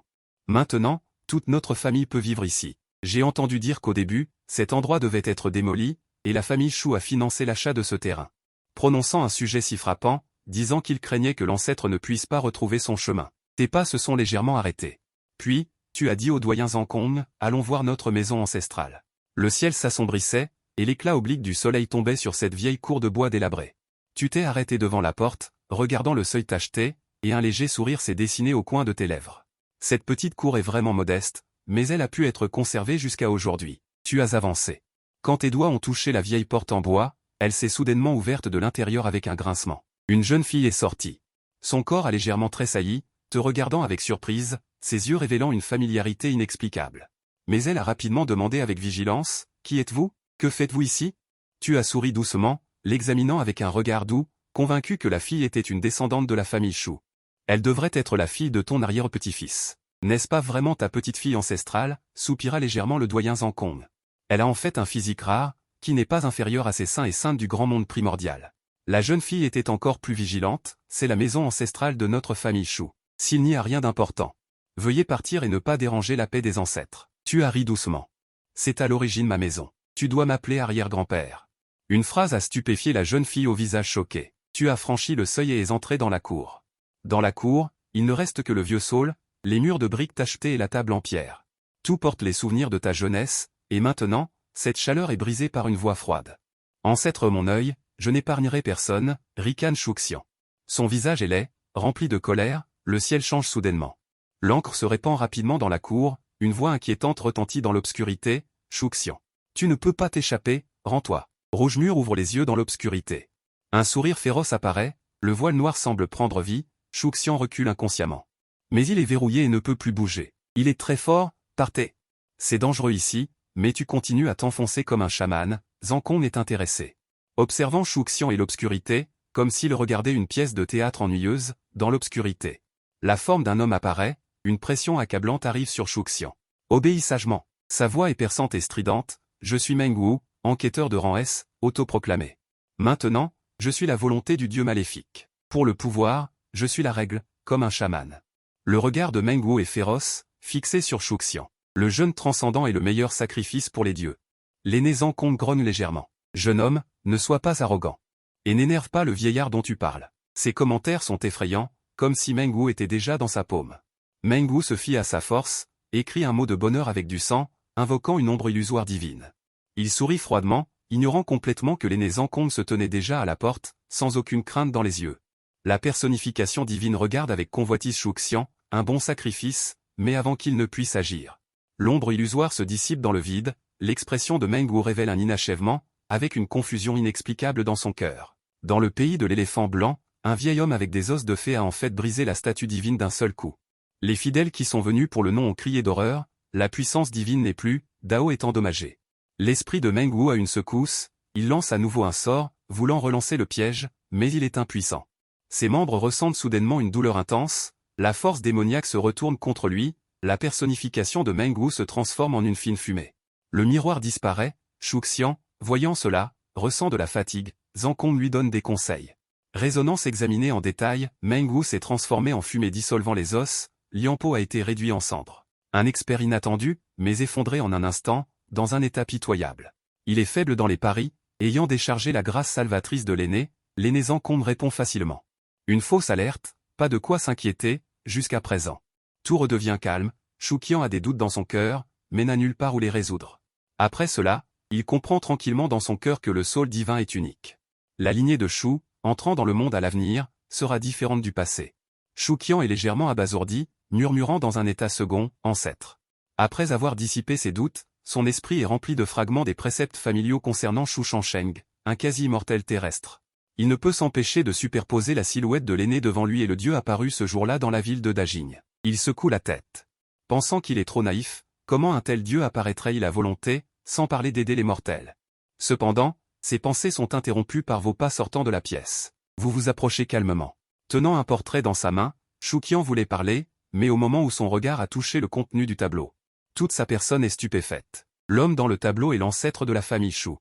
Maintenant, toute notre famille peut vivre ici. J'ai entendu dire qu'au début, cet endroit devait être démoli, et la famille Shu a financé l'achat de ce terrain. Prononçant un sujet si frappant, disant qu'il craignait que l'ancêtre ne puisse pas retrouver son chemin. Tes pas se sont légèrement arrêtés. Puis, tu as dit au doyen Zankong, allons voir notre maison ancestrale. Le ciel s'assombrissait, et l'éclat oblique du soleil tombait sur cette vieille cour de bois délabrée. Tu t'es arrêté devant la porte, regardant le seuil tacheté, et un léger sourire s'est dessiné au coin de tes lèvres. Cette petite cour est vraiment modeste, mais elle a pu être conservée jusqu'à aujourd'hui. Tu as avancé. Quand tes doigts ont touché la vieille porte en bois, elle s'est soudainement ouverte de l'intérieur avec un grincement. Une jeune fille est sortie. Son corps a légèrement tressailli, te regardant avec surprise, ses yeux révélant une familiarité inexplicable. Mais elle a rapidement demandé avec vigilance, « Qui êtes-vous? Que faites-vous ici ?» Tu as souri doucement, l'examinant avec un regard doux, convaincu que la fille était une descendante de la famille Shu. Elle devrait être la fille de ton arrière-petit-fils. N'est-ce pas vraiment ta petite-fille ancestrale? Soupira légèrement le doyen Zankong. Elle a en fait un physique rare, qui n'est pas inférieur à ces saints et saintes du grand monde primordial. La jeune fille était encore plus vigilante, c'est la maison ancestrale de notre famille Shu. S'il n'y a rien d'important, veuillez partir et ne pas déranger la paix des ancêtres. Tu as ri doucement. C'est à l'origine ma maison. Tu dois m'appeler arrière-grand-père. Une phrase a stupéfié la jeune fille au visage choqué. Tu as franchi le seuil et es entré dans la cour. Dans la cour, il ne reste que le vieux saule, les murs de briques tachetées et la table en pierre. Tout porte les souvenirs de ta jeunesse, et maintenant, cette chaleur est brisée par une voix froide. Ancêtre mon œil, je n'épargnerai personne, ricane Shuxian. Son visage est laid, rempli de colère, le ciel change soudainement. L'encre se répand rapidement dans la cour, une voix inquiétante retentit dans l'obscurité, Shuxian. Tu ne peux pas t'échapper, rends-toi. Rougemur ouvre les yeux dans l'obscurité. Un sourire féroce apparaît, le voile noir semble prendre vie, Shuxian recule inconsciemment. Mais il est verrouillé et ne peut plus bouger. Il est très fort, partez. C'est dangereux ici, mais tu continues à t'enfoncer comme un chaman, Zankong est intéressé. Observant Shuxian et l'obscurité, comme s'il regardait une pièce de théâtre ennuyeuse, dans l'obscurité. La forme d'un homme apparaît, une pression accablante arrive sur Shuxian. Obéis sagement. Sa voix est perçante et stridente, je suis Meng Wu, enquêteur de rang S, autoproclamé. Maintenant, je suis la volonté du dieu maléfique. Pour le pouvoir, je suis la règle, comme un chaman. Le regard de Meng Wu est féroce, fixé sur Shuxian. Le jeûne transcendant est le meilleur sacrifice pour les dieux. L'aîné Zankong grogne légèrement. Jeune homme, ne sois pas arrogant. Et n'énerve pas le vieillard dont tu parles. Ses commentaires sont effrayants, comme si Meng Wu était déjà dans sa paume. Meng Wu se fie à sa force, écrit un mot de bonheur avec du sang, invoquant une ombre illusoire divine. Il sourit froidement, ignorant complètement que l'aîné Zankong se tenait déjà à la porte, sans aucune crainte dans les yeux. La personnification divine regarde avec convoitise Shuxian, un bon sacrifice, mais avant qu'il ne puisse agir. L'ombre illusoire se dissipe dans le vide, l'expression de Meng Wu révèle un inachèvement, avec une confusion inexplicable dans son cœur. Dans le pays de l'éléphant blanc, un vieil homme avec des os de fée a en fait brisé la statue divine d'un seul coup. Les fidèles qui sont venus pour le nom ont crié d'horreur, la puissance divine n'est plus, Dao est endommagé. L'esprit de Meng Wu a une secousse, il lance à nouveau un sort, voulant relancer le piège, mais il est impuissant. Ses membres ressentent soudainement une douleur intense, la force démoniaque se retourne contre lui, la personnification de Meng Wu se transforme en une fine fumée. Le miroir disparaît, Shuxian, voyant cela, ressent de la fatigue, Zankong lui donne des conseils. Résonance examinée en détail, Meng Wu s'est transformé en fumée dissolvant les os, Lianpo a été réduit en cendres. Un expert inattendu, mais effondré en un instant, dans un état pitoyable. Il est faible dans les paris, ayant déchargé la grâce salvatrice de l'aîné Zankong répond facilement. Une fausse alerte, pas de quoi s'inquiéter, jusqu'à présent. Tout redevient calme, Shuxian a des doutes dans son cœur, mais n'a nulle part où les résoudre. Après cela, il comprend tranquillement dans son cœur que le saule divin est unique. La lignée de Shu, entrant dans le monde à l'avenir, sera différente du passé. Shuxian est légèrement abasourdi, murmurant dans un état second, ancêtre. Après avoir dissipé ses doutes, son esprit est rempli de fragments des préceptes familiaux concernant Shu Shangsheng, un quasi-immortel terrestre. Il ne peut s'empêcher de superposer la silhouette de l'aîné devant lui et le dieu apparu ce jour-là dans la ville de Dajing. Il secoue la tête. Pensant qu'il est trop naïf, comment un tel dieu apparaîtrait-il à volonté, sans parler d'aider les mortels? Cependant, ses pensées sont interrompues par vos pas sortant de la pièce. Vous vous approchez calmement. Tenant un portrait dans sa main, Shuxian voulait parler, mais au moment où son regard a touché le contenu du tableau. Toute sa personne est stupéfaite. L'homme dans le tableau est l'ancêtre de la famille Shu.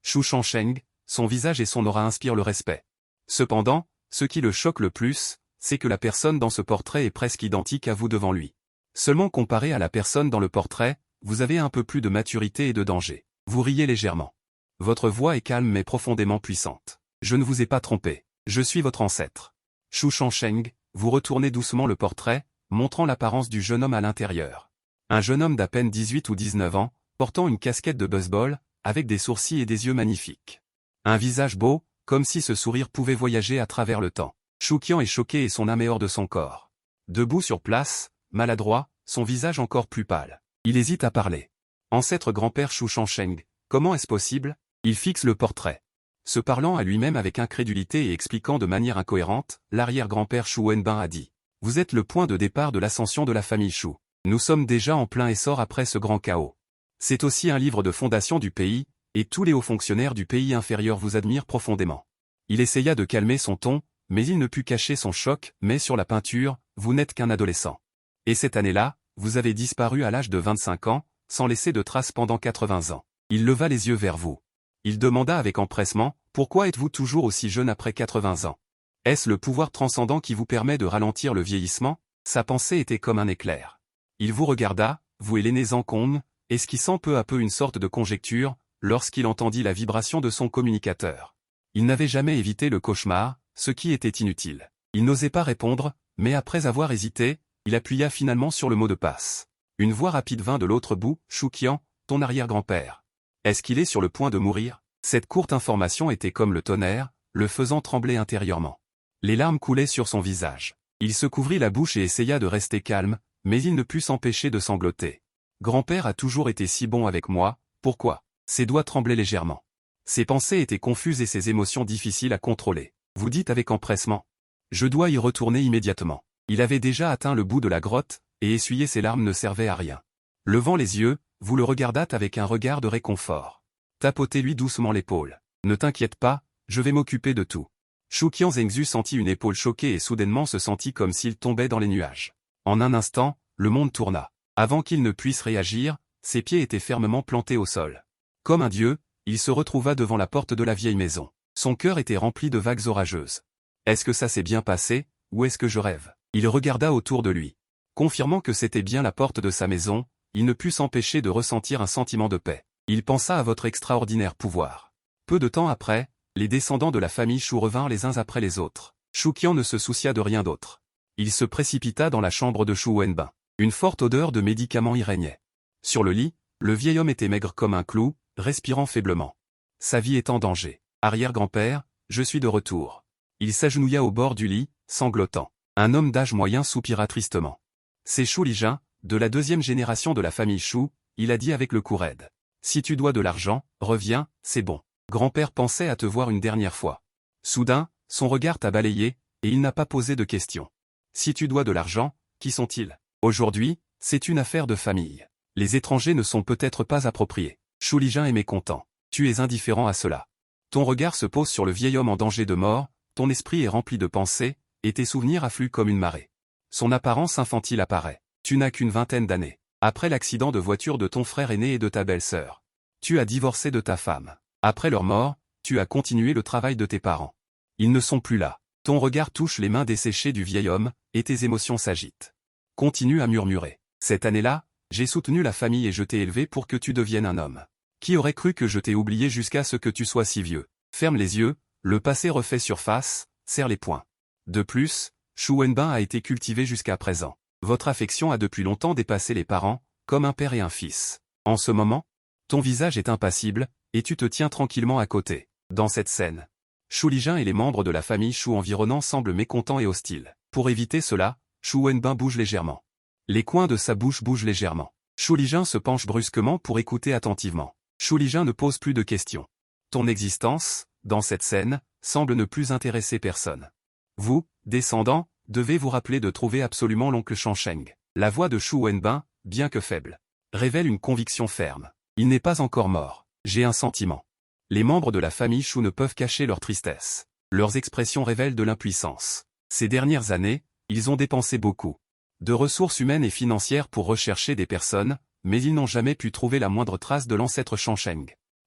Shu Shangsheng, son visage et son aura inspirent le respect. Cependant, ce qui le choque le plus, c'est que la personne dans ce portrait est presque identique à vous devant lui. Seulement comparé à la personne dans le portrait, vous avez un peu plus de maturité et de danger. Vous riez légèrement. Votre voix est calme mais profondément puissante. Je ne vous ai pas trompé. Je suis votre ancêtre. Shu Shangsheng, vous retournez doucement le portrait, montrant l'apparence du jeune homme à l'intérieur. Un jeune homme d'à peine 18 ou 19 ans, portant une casquette de baseball, avec des sourcils et des yeux magnifiques. Un visage beau, comme si ce sourire pouvait voyager à travers le temps. Shuxian est choqué et son âme est hors de son corps. Debout sur place, maladroit, son visage encore plus pâle. Il hésite à parler. Ancêtre grand-père Shu Shangsheng, comment est-ce possible? Il fixe le portrait. Se parlant à lui-même avec incrédulité et expliquant de manière incohérente, l'arrière-grand-père Shu Wenbin a dit. Vous êtes le point de départ de l'ascension de la famille Shu. Nous sommes déjà en plein essor après ce grand chaos. C'est aussi un livre de fondation du pays, et tous les hauts fonctionnaires du pays inférieur vous admirent profondément. Il essaya de calmer son ton, mais il ne put cacher son choc, mais sur la peinture, vous n'êtes qu'un adolescent. Et cette année-là, vous avez disparu à l'âge de 25 ans, sans laisser de traces pendant 80 ans. Il leva les yeux vers vous. Il demanda avec empressement, pourquoi êtes-vous toujours aussi jeune après 80 ans? Est-ce le pouvoir transcendant qui vous permet de ralentir le vieillissement? Sa pensée était comme un éclair. Il vous regarda, vous et l'aîné Zankong, esquissant peu à peu une sorte de conjecture, lorsqu'il entendit la vibration de son communicateur. Il n'avait jamais évité le cauchemar, ce qui était inutile. Il n'osait pas répondre, mais après avoir hésité, il appuya finalement sur le mot de passe. Une voix rapide vint de l'autre bout, Shuqian, ton arrière-grand-père. Est-ce qu'il est sur le point de mourir? Cette courte information était comme le tonnerre, le faisant trembler intérieurement. Les larmes coulaient sur son visage. Il se couvrit la bouche et essaya de rester calme, mais il ne put s'empêcher de sangloter. Grand-père a toujours été si bon avec moi, pourquoi? Ses doigts tremblaient légèrement. Ses pensées étaient confuses et ses émotions difficiles à contrôler. Vous dites avec empressement. Je dois y retourner immédiatement. Il avait déjà atteint le bout de la grotte, et essuyer ses larmes ne servait à rien. Levant les yeux, vous le regardâtes avec un regard de réconfort. Tapotez-lui doucement l'épaule. Ne t'inquiète pas, je vais m'occuper de tout. Shuqian Zhengzhu sentit une épaule choquée et soudainement se sentit comme s'il tombait dans les nuages. En un instant, le monde tourna. Avant qu'il ne puisse réagir, ses pieds étaient fermement plantés au sol. Comme un dieu, il se retrouva devant la porte de la vieille maison. Son cœur était rempli de vagues orageuses. Est-ce que ça s'est bien passé, ou est-ce que je rêve? Il regarda autour de lui. Confirmant que c'était bien la porte de sa maison, il ne put s'empêcher de ressentir un sentiment de paix. Il pensa à votre extraordinaire pouvoir. Peu de temps après, les descendants de la famille Shu revinrent les uns après les autres. Shuqian ne se soucia de rien d'autre. Il se précipita dans la chambre de Shu Wenbin. Une forte odeur de médicaments y régnait. Sur le lit, le vieil homme était maigre comme un clou, respirant faiblement. Sa vie est en danger. Arrière-grand-père, je suis de retour. Il s'agenouilla au bord du lit, sanglotant. Un homme d'âge moyen soupira tristement. C'est Shu Lijun, de la deuxième génération de la famille Shu, il a dit avec le cou raide. Si tu dois de l'argent, reviens, c'est bon. Grand-père pensait à te voir une dernière fois. Soudain, son regard t'a balayé, et il n'a pas posé de questions. Si tu dois de l'argent, qui sont-ils? Aujourd'hui, c'est une affaire de famille. Les étrangers ne sont peut-être pas appropriés. Shu Lijun est mécontent. Tu es indifférent à cela. Ton regard se pose sur le vieil homme en danger de mort, ton esprit est rempli de pensées, et tes souvenirs affluent comme une marée. Son apparence infantile apparaît. Tu n'as qu'une vingtaine d'années. Après l'accident de voiture de ton frère aîné et de ta belle-sœur. Tu as divorcé de ta femme. Après leur mort, tu as continué le travail de tes parents. Ils ne sont plus là. Ton regard touche les mains desséchées du vieil homme, et tes émotions s'agitent. Continue à murmurer. Cette année-là, j'ai soutenu la famille et je t'ai élevé pour que tu deviennes un homme. Qui aurait cru que je t'ai oublié jusqu'à ce que tu sois si vieux? Ferme les yeux, le passé refait surface, serre les poings. De plus, Shu Wenbin a été cultivé jusqu'à présent. Votre affection a depuis longtemps dépassé les parents, comme un père et un fils. En ce moment, ton visage est impassible, et tu te tiens tranquillement à côté. Dans cette scène, Shu Lijun et les membres de la famille Shu environnant semblent mécontents et hostiles. Pour éviter cela, Shu Wenbin bouge légèrement. Les coins de sa bouche bougent légèrement. Shu Lijun se penche brusquement pour écouter attentivement. Shu Lijun ne pose plus de questions. Ton existence, dans cette scène, semble ne plus intéresser personne. Vous, descendants, devez vous rappeler de trouver absolument l'oncle Shangsheng. La voix de Shu Wenbin, bien que faible, révèle une conviction ferme. Il n'est pas encore mort. J'ai un sentiment. Les membres de la famille Shu ne peuvent cacher leur tristesse. Leurs expressions révèlent de l'impuissance. Ces dernières années, ils ont dépensé beaucoup de ressources humaines et financières pour rechercher des personnes, mais ils n'ont jamais pu trouver la moindre trace de l'ancêtre Shangsheng.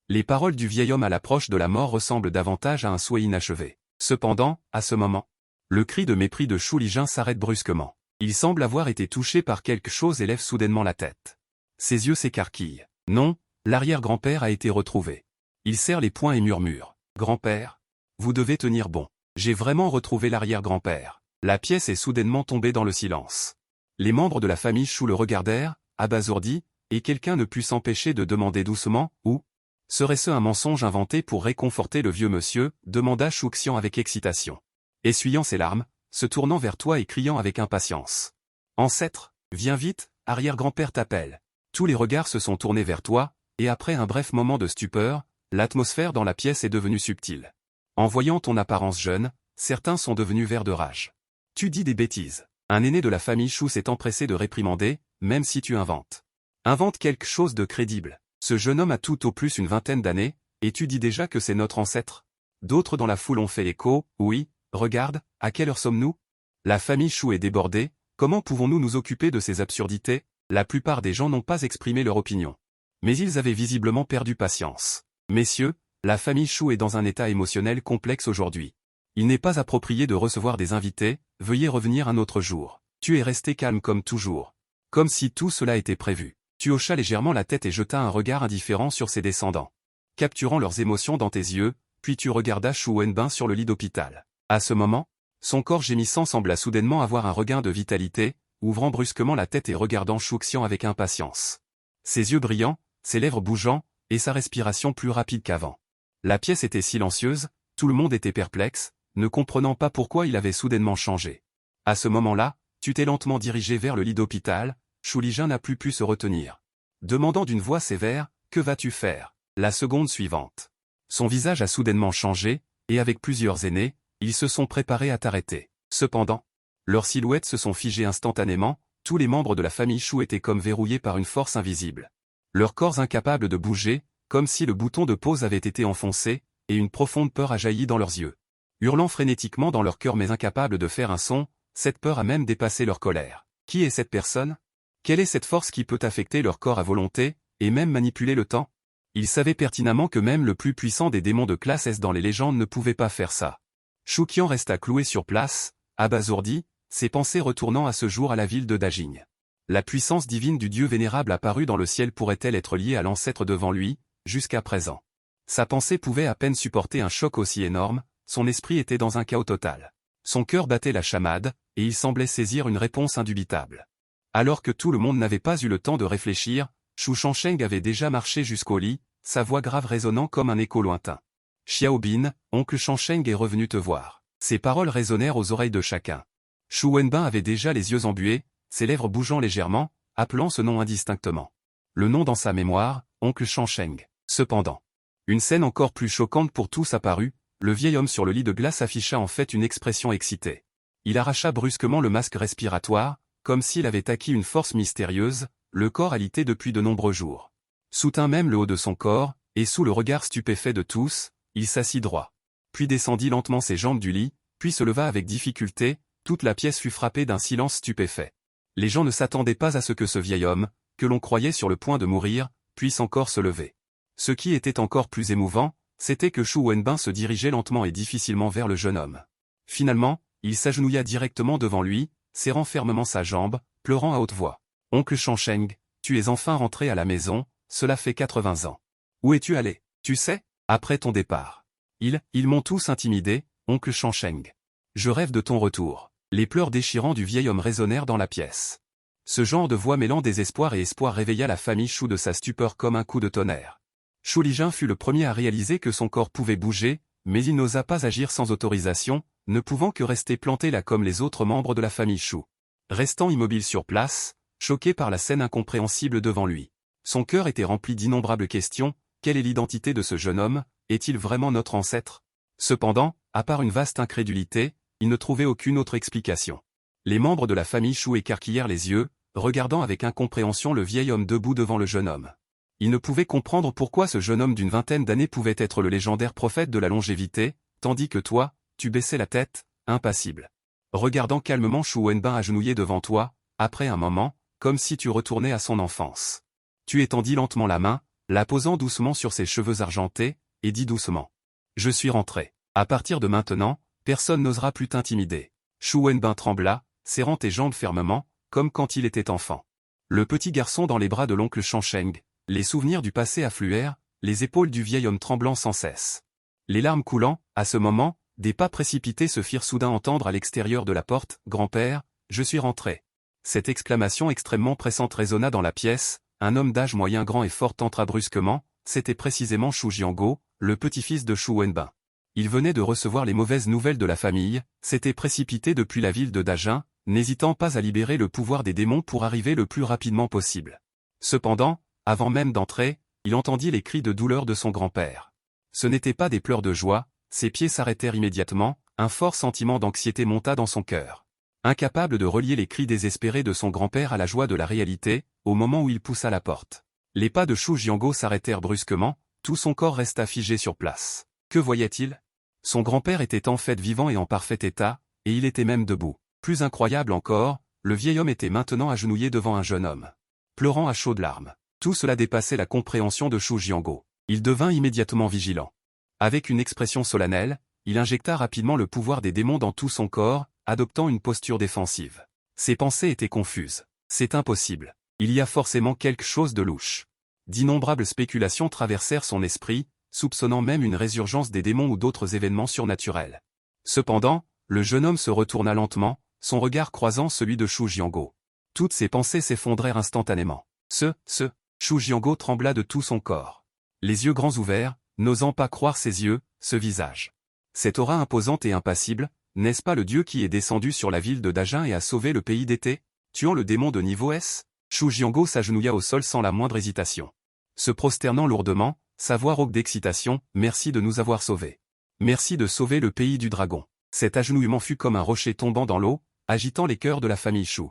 Les paroles du vieil homme à l'approche de la mort ressemblent davantage à un souhait inachevé. Cependant, à ce moment, le cri de mépris de Shu Lijun s'arrête brusquement. Il semble avoir été touché par quelque chose et lève soudainement la tête. Ses yeux s'écarquillent. Non, l'arrière-grand-père a été retrouvé. Il serre les poings et murmure. Grand-père, vous devez tenir bon. J'ai vraiment retrouvé l'arrière-grand-père. La pièce est soudainement tombée dans le silence. Les membres de la famille Shu le regardèrent, abasourdis, et quelqu'un ne put s'empêcher de demander doucement, où? Serait-ce un mensonge inventé pour réconforter le vieux monsieur, demanda Shuxian avec excitation. Essuyant ses larmes, se tournant vers toi et criant avec impatience. Ancêtre, viens vite, arrière-grand-père t'appelle. Tous les regards se sont tournés vers toi, et après un bref moment de stupeur, l'atmosphère dans la pièce est devenue subtile. En voyant ton apparence jeune, certains sont devenus verts de rage. Tu dis des bêtises. Un aîné de la famille Chou s'est empressé de réprimander, même si tu inventes. Invente quelque chose de crédible. Ce jeune homme a tout au plus une vingtaine d'années, et tu dis déjà que c'est notre ancêtre. D'autres dans la foule ont fait écho, oui, regarde, à quelle heure sommes-nous? La famille Chou est débordée, comment pouvons-nous nous occuper de ces absurdités? La plupart des gens n'ont pas exprimé leur opinion. Mais ils avaient visiblement perdu patience. Messieurs, la famille Chou est dans un état émotionnel complexe aujourd'hui. Il n'est pas approprié de recevoir des invités, veuillez revenir un autre jour. Tu es resté calme comme toujours. Comme si tout cela était prévu. Tu hocha légèrement la tête et jeta un regard indifférent sur ses descendants. Capturant leurs émotions dans tes yeux, puis tu regardas Chou Wenbin sur le lit d'hôpital. À ce moment, son corps gémissant sembla soudainement avoir un regain de vitalité, ouvrant brusquement la tête et regardant Chou Xian avec impatience. Ses yeux brillants, ses lèvres bougeant, et sa respiration plus rapide qu'avant. La pièce était silencieuse, tout le monde était perplexe, ne comprenant pas pourquoi il avait soudainement changé. À ce moment-là, tu t'es lentement dirigé vers le lit d'hôpital, Chou Lijun n'a plus pu se retenir. Demandant d'une voix sévère, « Que vas-tu faire ?» La seconde suivante. Son visage a soudainement changé, et avec plusieurs aînés, ils se sont préparés à t'arrêter. Cependant, leurs silhouettes se sont figées instantanément, tous les membres de la famille Chou étaient comme verrouillés par une force invisible. Leurs corps incapables de bouger, comme si le bouton de pause avait été enfoncé, et une profonde peur a jailli dans leurs yeux. Hurlant frénétiquement dans leur cœur mais incapables de faire un son, cette peur a même dépassé leur colère. Qui est cette personne? Quelle est cette force qui peut affecter leur corps à volonté, et même manipuler le temps? Ils savaient pertinemment que même le plus puissant des démons de classe S dans les légendes ne pouvait pas faire ça. Chou Qian resta cloué sur place, abasourdi, ses pensées retournant à ce jour à la ville de Dajing. La puissance divine du dieu vénérable apparu dans le ciel pourrait-elle être liée à l'ancêtre devant lui, jusqu'à présent? Sa pensée pouvait à peine supporter un choc aussi énorme, son esprit était dans un chaos total. Son cœur battait la chamade, et il semblait saisir une réponse indubitable. Alors que tout le monde n'avait pas eu le temps de réfléchir, Shu Shangsheng avait déjà marché jusqu'au lit, sa voix grave résonnant comme un écho lointain. « Xiaobin, oncle Shangsheng est revenu te voir. » Ces paroles résonnèrent aux oreilles de chacun. Shu Wenbin avait déjà les yeux embués, ses lèvres bougeant légèrement, appelant ce nom indistinctement. Le nom dans sa mémoire, oncle Shangsheng. Cependant, une scène encore plus choquante pour tous apparut, le vieil homme sur le lit de glace afficha en fait une expression excitée. Il arracha brusquement le masque respiratoire, comme s'il avait acquis une force mystérieuse, le corps alité depuis de nombreux jours. Soutint même le haut de son corps, et sous le regard stupéfait de tous, il s'assit droit. Puis descendit lentement ses jambes du lit, puis se leva avec difficulté, toute la pièce fut frappée d'un silence stupéfait. Les gens ne s'attendaient pas à ce que ce vieil homme, que l'on croyait sur le point de mourir, puisse encore se lever. Ce qui était encore plus émouvant, c'était que Shu Wenbin se dirigeait lentement et difficilement vers le jeune homme. Finalement, il s'agenouilla directement devant lui, serrant fermement sa jambe, pleurant à haute voix. « Oncle Shangsheng, tu es enfin rentré à la maison, cela fait 80 ans. Où es-tu allé, tu sais, après ton départ? Ils m'ont tous intimidé, oncle Shangsheng. Je rêve de ton retour. » Les pleurs déchirants du vieil homme résonnèrent dans la pièce. Ce genre de voix mêlant désespoir et espoir réveilla la famille Chou de sa stupeur comme un coup de tonnerre. Chou Lijun fut le premier à réaliser que son corps pouvait bouger, mais il n'osa pas agir sans autorisation, ne pouvant que rester planté là comme les autres membres de la famille Chou. Restant immobile sur place, choqué par la scène incompréhensible devant lui. Son cœur était rempli d'innombrables questions, quelle est l'identité de ce jeune homme, est-il vraiment notre ancêtre? Cependant, à part une vaste incrédulité, il ne trouvait aucune autre explication. Les membres de la famille Chou écarquillèrent les yeux, regardant avec incompréhension le vieil homme debout devant le jeune homme. Ils ne pouvaient comprendre pourquoi ce jeune homme d'une vingtaine d'années pouvait être le légendaire prophète de la longévité, tandis que toi, tu baissais la tête, impassible. Regardant calmement Shu Wenbin agenouillé devant toi, après un moment, comme si tu retournais à son enfance. Tu étendis lentement la main, la posant doucement sur ses cheveux argentés, et dis doucement. « Je suis rentré. À partir de maintenant, personne n'osera plus t'intimider. » Shu Wenbin trembla, serrant tes jambes fermement, comme quand il était enfant. Le petit garçon dans les bras de l'oncle Shangsheng, les souvenirs du passé affluèrent, les épaules du vieil homme tremblant sans cesse. Les larmes coulant, à ce moment, des pas précipités se firent soudain entendre à l'extérieur de la porte. « Grand-père, je suis rentré. » Cette exclamation extrêmement pressante résonna dans la pièce, un homme d'âge moyen grand et fort entra brusquement, c'était précisément Shu Jianguo, le petit-fils de Shu Wenbin. Il venait de recevoir les mauvaises nouvelles de la famille, s'était précipité depuis la ville de Dajing, n'hésitant pas à libérer le pouvoir des démons pour arriver le plus rapidement possible. Cependant, avant même d'entrer, il entendit les cris de douleur de son grand-père. Ce n'étaient pas des pleurs de joie, ses pieds s'arrêtèrent immédiatement, un fort sentiment d'anxiété monta dans son cœur. Incapable de relier les cris désespérés de son grand-père à la joie de la réalité, au moment où il poussa la porte. Les pas de Shu Jiango s'arrêtèrent brusquement, tout son corps resta figé sur place. Que voyait-il? Son grand-père était en fait vivant et en parfait état, et il était même debout. Plus incroyable encore, le vieil homme était maintenant agenouillé devant un jeune homme, pleurant à chaudes larmes. Tout cela dépassait la compréhension de Shu Jiango. Il devint immédiatement vigilant. Avec une expression solennelle, il injecta rapidement le pouvoir des démons dans tout son corps, adoptant une posture défensive. Ses pensées étaient confuses. C'est impossible. Il y a forcément quelque chose de louche. D'innombrables spéculations traversèrent son esprit, soupçonnant même une résurgence des démons ou d'autres événements surnaturels. Cependant, le jeune homme se retourna lentement, son regard croisant celui de Shu Jiango. Toutes ses pensées s'effondrèrent instantanément. Shu Jiango trembla de tout son corps. Les yeux grands ouverts, n'osant pas croire ses yeux, ce visage. Cette aura imposante et impassible, n'est-ce pas le dieu qui est descendu sur la ville de Dajin et a sauvé le pays d'été, tuant le démon de niveau S? Shu Jiango s'agenouilla au sol sans la moindre hésitation. Se prosternant lourdement, sa voix rauque d'excitation, « Merci de nous avoir sauvés. Merci de sauver le pays du dragon. » Cet agenouillement fut comme un rocher tombant dans l'eau, agitant les cœurs de la famille Shu.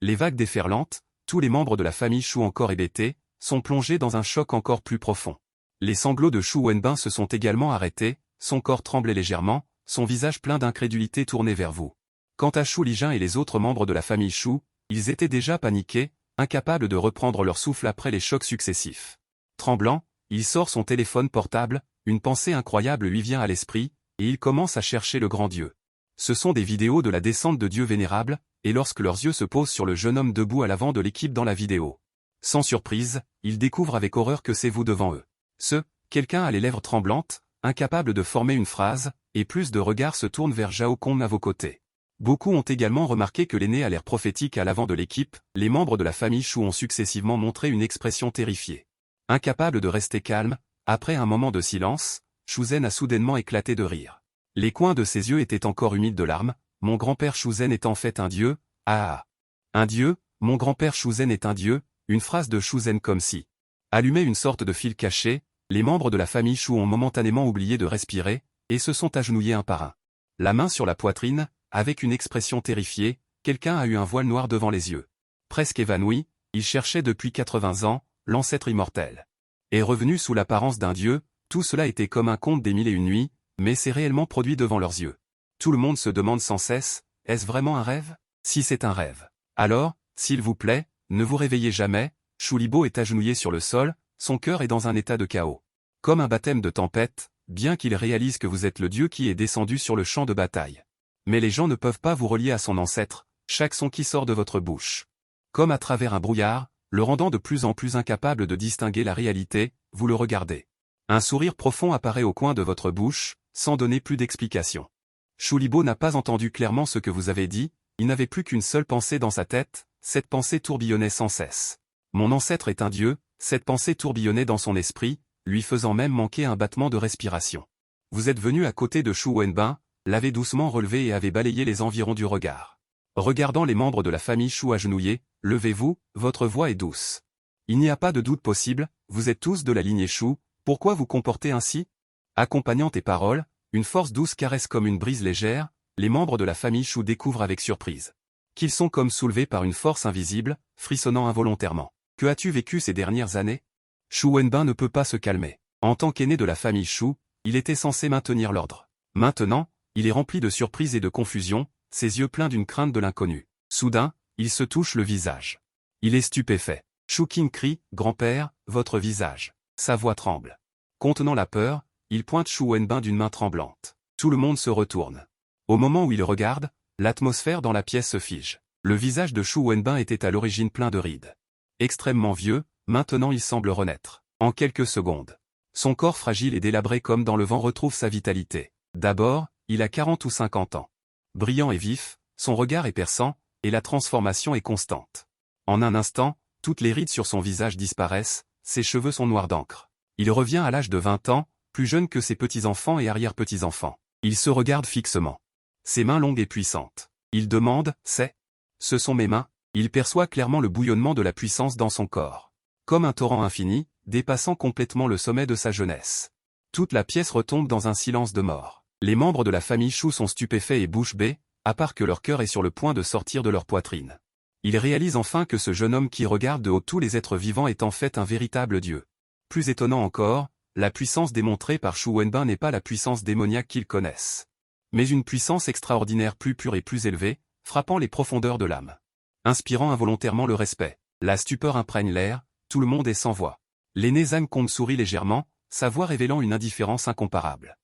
Les vagues déferlantes, tous les membres de la famille Shu encore hébétés, sont plongés dans un choc encore plus profond. Les sanglots de Shu Wenbin se sont également arrêtés, son corps tremblait légèrement, son visage plein d'incrédulité tourné vers vous. Quant à Shu Lijin et les autres membres de la famille Shu, ils étaient déjà paniqués, incapables de reprendre leur souffle après les chocs successifs. Tremblant, il sort son téléphone portable, une pensée incroyable lui vient à l'esprit, et il commence à chercher le grand Dieu. Ce sont des vidéos de la descente de Dieu vénérable, et lorsque leurs yeux se posent sur le jeune homme debout à l'avant de l'équipe dans la vidéo. Sans surprise, ils découvrent avec horreur que c'est vous devant eux. Quelqu'un a les lèvres tremblantes, incapable de former une phrase, et plus de regards se tournent vers Zhao Kong à vos côtés. Beaucoup ont également remarqué que l'aîné a l'air prophétique à l'avant de l'équipe, les membres de la famille Shu ont successivement montré une expression terrifiée. Incapable de rester calme, après un moment de silence, Shuzen a soudainement éclaté de rire. Les coins de ses yeux étaient encore humides de larmes, mon grand-père Shuzen est en fait un dieu, ah. Un dieu, mon grand-père Shuzen est un dieu, une phrase de Shuzen comme si. Allumé une sorte de fil caché, les membres de la famille Shu ont momentanément oublié de respirer, et se sont agenouillés un par un. La main sur la poitrine, avec une expression terrifiée, quelqu'un a eu un voile noir devant les yeux. Presque évanoui, il cherchait depuis 80 ans, l'ancêtre immortel. Et revenu sous l'apparence d'un dieu, tout cela était comme un conte des mille et une nuits, mais c'est réellement produit devant leurs yeux. Tout le monde se demande sans cesse, est-ce vraiment un rêve? Si c'est un rêve, alors, s'il vous plaît, ne vous réveillez jamais. Shu Libo est agenouillé sur le sol, son cœur est dans un état de chaos. Comme un baptême de tempête, bien qu'il réalise que vous êtes le dieu qui est descendu sur le champ de bataille. Mais les gens ne peuvent pas vous relier à son ancêtre, chaque son qui sort de votre bouche. Comme à travers un brouillard, le rendant de plus en plus incapable de distinguer la réalité, vous le regardez. Un sourire profond apparaît au coin de votre bouche, sans donner plus d'explication. Shu Libo n'a pas entendu clairement ce que vous avez dit, il n'avait plus qu'une seule pensée dans sa tête, cette pensée tourbillonnait sans cesse. Mon ancêtre est un dieu, cette pensée tourbillonnait dans son esprit, lui faisant même manquer un battement de respiration. Vous êtes venu à côté de Shu Wenbin, l'avait doucement relevé et avait balayé les environs du regard. Regardant les membres de la famille Shu agenouillés, levez-vous, votre voix est douce. Il n'y a pas de doute possible, vous êtes tous de la lignée Shu, pourquoi vous comportez ainsi? Accompagnant tes paroles, une force douce caresse comme une brise légère, les membres de la famille Shu découvrent avec surprise qu'ils sont comme soulevés par une force invisible, frissonnant involontairement. Que as-tu vécu ces dernières années? Shu Wenbin ne peut pas se calmer. En tant qu'aîné de la famille Shu, il était censé maintenir l'ordre. Maintenant, il est rempli de surprise et de confusion, ses yeux pleins d'une crainte de l'inconnu. Soudain, il se touche le visage. Il est stupéfait. Shu Qing crie, « Grand-père, votre visage ». Sa voix tremble. Contenant la peur, il pointe Shu Wenbin d'une main tremblante. Tout le monde se retourne. Au moment où il regarde, l'atmosphère dans la pièce se fige. Le visage de Shu Wenbin était à l'origine plein de rides. Extrêmement vieux, maintenant il semble renaître. En quelques secondes. Son corps fragile et délabré comme dans le vent retrouve sa vitalité. D'abord, il a 40 ou 50 ans. Brillant et vif, son regard est perçant, et la transformation est constante. En un instant, toutes les rides sur son visage disparaissent, ses cheveux sont noirs d'encre. Il revient à l'âge de 20 ans, plus jeune que ses petits-enfants et arrière-petits-enfants. Il se regarde fixement. Ses mains longues et puissantes. Il demande, « Ce sont mes mains ?» Il perçoit clairement le bouillonnement de la puissance dans son corps. comme un torrent infini, dépassant complètement le sommet de sa jeunesse. Toute la pièce retombe dans un silence de mort. Les membres de la famille Shu sont stupéfaits et bouche bée, à part que leur cœur est sur le point de sortir de leur poitrine. Ils réalisent enfin que ce jeune homme qui regarde de haut tous les êtres vivants est en fait un véritable dieu. Plus étonnant encore, la puissance démontrée par Shu Wenbin n'est pas la puissance démoniaque qu'ils connaissent, mais une puissance extraordinaire plus pure et plus élevée, frappant les profondeurs de l'âme. Inspirant involontairement le respect. La stupeur imprègne l'air, tout le monde est sans voix. L'aîné Zhang Kong sourit légèrement, sa voix révélant une indifférence incomparable.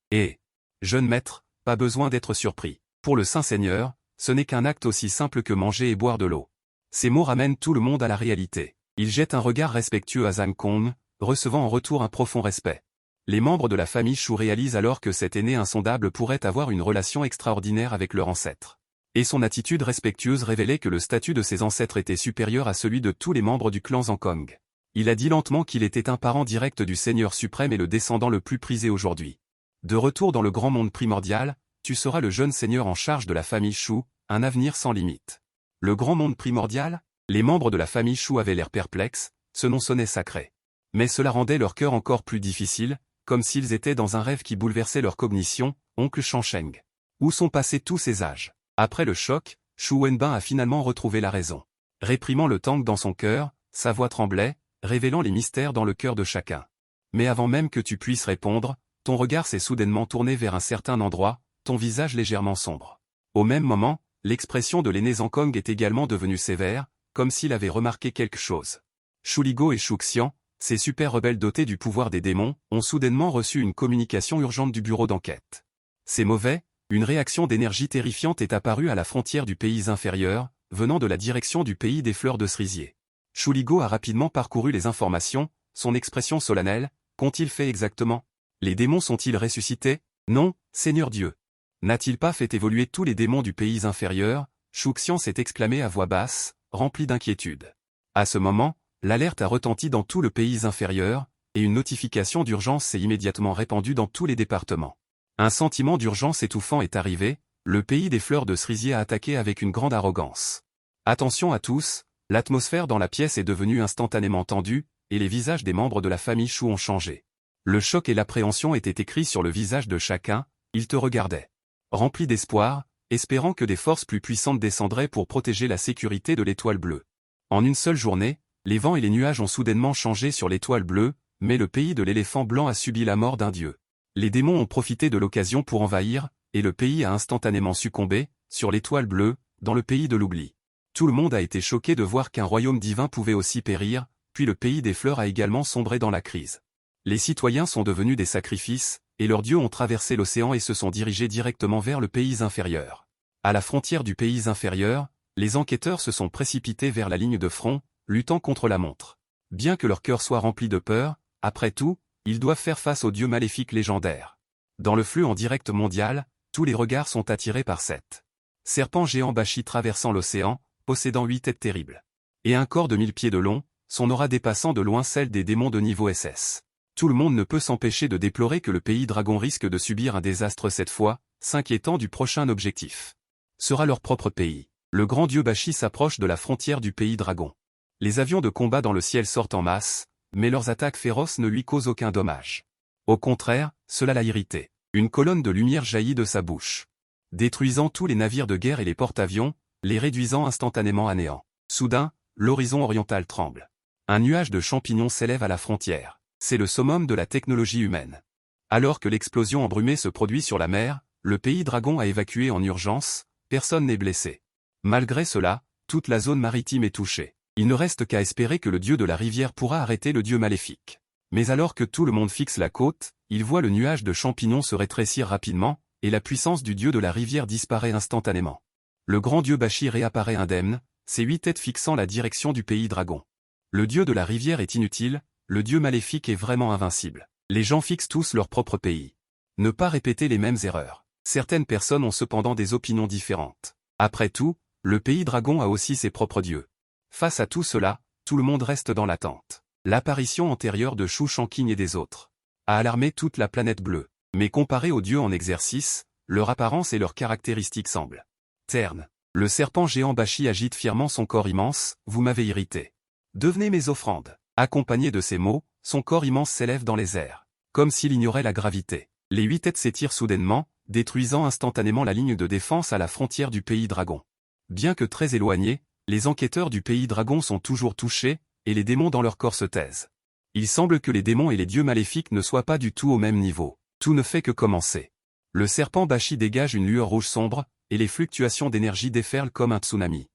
Jeune maître, pas besoin d'être surpris. Pour le Saint-Seigneur, ce n'est qu'un acte aussi simple que manger et boire de l'eau. Ces mots ramènent tout le monde à la réalité. Il jette un regard respectueux à Zhang Kong, recevant en retour un profond respect. Les membres de la famille Shu réalisent alors que cet aîné insondable pourrait avoir une relation extraordinaire avec leur ancêtre. Et son attitude respectueuse révélait que le statut de ses ancêtres était supérieur à celui de tous les membres du clan Zhang Kong. Il a dit lentement qu'il était un parent direct du Seigneur suprême et le descendant le plus prisé aujourd'hui. De retour dans le grand monde primordial, tu seras le jeune seigneur en charge de la famille Shu, un avenir sans limite. Le grand monde primordial? Les membres de la famille Shu avaient l'air perplexes, ce nom sonnait sacré. Mais cela rendait leur cœur encore plus difficile, comme s'ils étaient dans un rêve qui bouleversait leur cognition. Oncle Shangsheng. Où sont passés tous ces âges? Après le choc, Shu Wenbin a finalement retrouvé la raison. Réprimant le tang dans son cœur, sa voix tremblait, révélant les mystères dans le cœur de chacun. Mais avant même que tu puisses répondre, ton regard s'est soudainement tourné vers un certain endroit, ton visage légèrement sombre. Au même moment, l'expression de l'aîné Zhang Kong est également devenue sévère, comme s'il avait remarqué quelque chose. Shuligo et Shuxian, ces super rebelles dotés du pouvoir des démons, ont soudainement reçu une communication urgente du bureau d'enquête. C'est mauvais, une réaction d'énergie terrifiante est apparue à la frontière du pays inférieur, venant de la direction du pays des fleurs de cerisier. Shuligo a rapidement parcouru les informations, son expression solennelle, qu'ont-ils fait exactement? Les démons sont-ils ressuscités? Non, Seigneur Dieu. N'a-t-il pas fait évoluer tous les démons du pays inférieur? Shuxian s'est exclamé à voix basse, rempli d'inquiétude. À ce moment, l'alerte a retenti dans tout le pays inférieur, et une notification d'urgence s'est immédiatement répandue dans tous les départements. Un sentiment d'urgence étouffant est arrivé, le pays des fleurs de cerisier a attaqué avec une grande arrogance. Attention à tous, l'atmosphère dans la pièce est devenue instantanément tendue, et les visages des membres de la famille Shu ont changé. Le choc et l'appréhension étaient écrits sur le visage de chacun, ils te regardaient. Remplis d'espoir, espérant que des forces plus puissantes descendraient pour protéger la sécurité de l'étoile bleue. En une seule journée, les vents et les nuages ont soudainement changé sur l'étoile bleue, mais le pays de l'éléphant blanc a subi la mort d'un dieu. Les démons ont profité de l'occasion pour envahir, et le pays a instantanément succombé, sur l'étoile bleue, dans le pays de l'oubli. Tout le monde a été choqué de voir qu'un royaume divin pouvait aussi périr, puis le pays des fleurs a également sombré dans la crise. Les citoyens sont devenus des sacrifices, et leurs dieux ont traversé l'océan et se sont dirigés directement vers le pays inférieur. À la frontière du pays inférieur, les enquêteurs se sont précipités vers la ligne de front, luttant contre la montre. Bien que leur cœur soit rempli de peur, après tout, ils doivent faire face aux dieux maléfiques légendaires. Dans le flux en direct mondial, tous les regards sont attirés par cette serpent géant Bashi traversant l'océan, possédant 8 têtes terribles. Et un corps de 1000 pieds de long, son aura dépassant de loin celle des démons de niveau SS. Tout le monde ne peut s'empêcher de déplorer que le pays dragon risque de subir un désastre cette fois, s'inquiétant du prochain objectif. Sera leur propre pays. Le grand dieu Bashi s'approche de la frontière du pays dragon. Les avions de combat dans le ciel sortent en masse, mais leurs attaques féroces ne lui causent aucun dommage. Au contraire, cela l'a irrité. Une colonne de lumière jaillit de sa bouche, détruisant tous les navires de guerre et les porte-avions, les réduisant instantanément à néant. Soudain, l'horizon oriental tremble. Un nuage de champignons s'élève à la frontière. C'est le summum de la technologie humaine. Alors que l'explosion embrumée se produit sur la mer, le pays dragon a évacué en urgence, personne n'est blessé. Malgré cela, toute la zone maritime est touchée. Il ne reste qu'à espérer que le dieu de la rivière pourra arrêter le dieu maléfique. Mais alors que tout le monde fixe la côte, il voit le nuage de champignons se rétrécir rapidement, et la puissance du dieu de la rivière disparaît instantanément. Le grand dieu Bashi réapparaît indemne, ses 8 têtes fixant la direction du pays dragon. Le dieu de la rivière est inutile, le dieu maléfique est vraiment invincible. Les gens fixent tous leur propre pays. Ne pas répéter les mêmes erreurs. Certaines personnes ont cependant des opinions différentes. Après tout, le pays dragon a aussi ses propres dieux. Face à tout cela, tout le monde reste dans l'attente. L'apparition antérieure de Shu Shangqing et des autres a alarmé toute la planète bleue. Mais comparé aux dieux en exercice, leur apparence et leurs caractéristiques semblent ternes. Le serpent géant Bashi agite fièrement son corps immense, vous m'avez irrité. Devenez mes offrandes. Accompagné de ces mots, son corps immense s'élève dans les airs, comme s'il ignorait la gravité. Les 8 têtes s'étirent soudainement, détruisant instantanément la ligne de défense à la frontière du pays dragon. Bien que très éloignés, les enquêteurs du pays dragon sont toujours touchés, et les démons dans leur corps se taisent. Il semble que les démons et les dieux maléfiques ne soient pas du tout au même niveau. Tout ne fait que commencer. Le serpent Bashi dégage une lueur rouge sombre, et les fluctuations d'énergie déferlent comme un tsunami.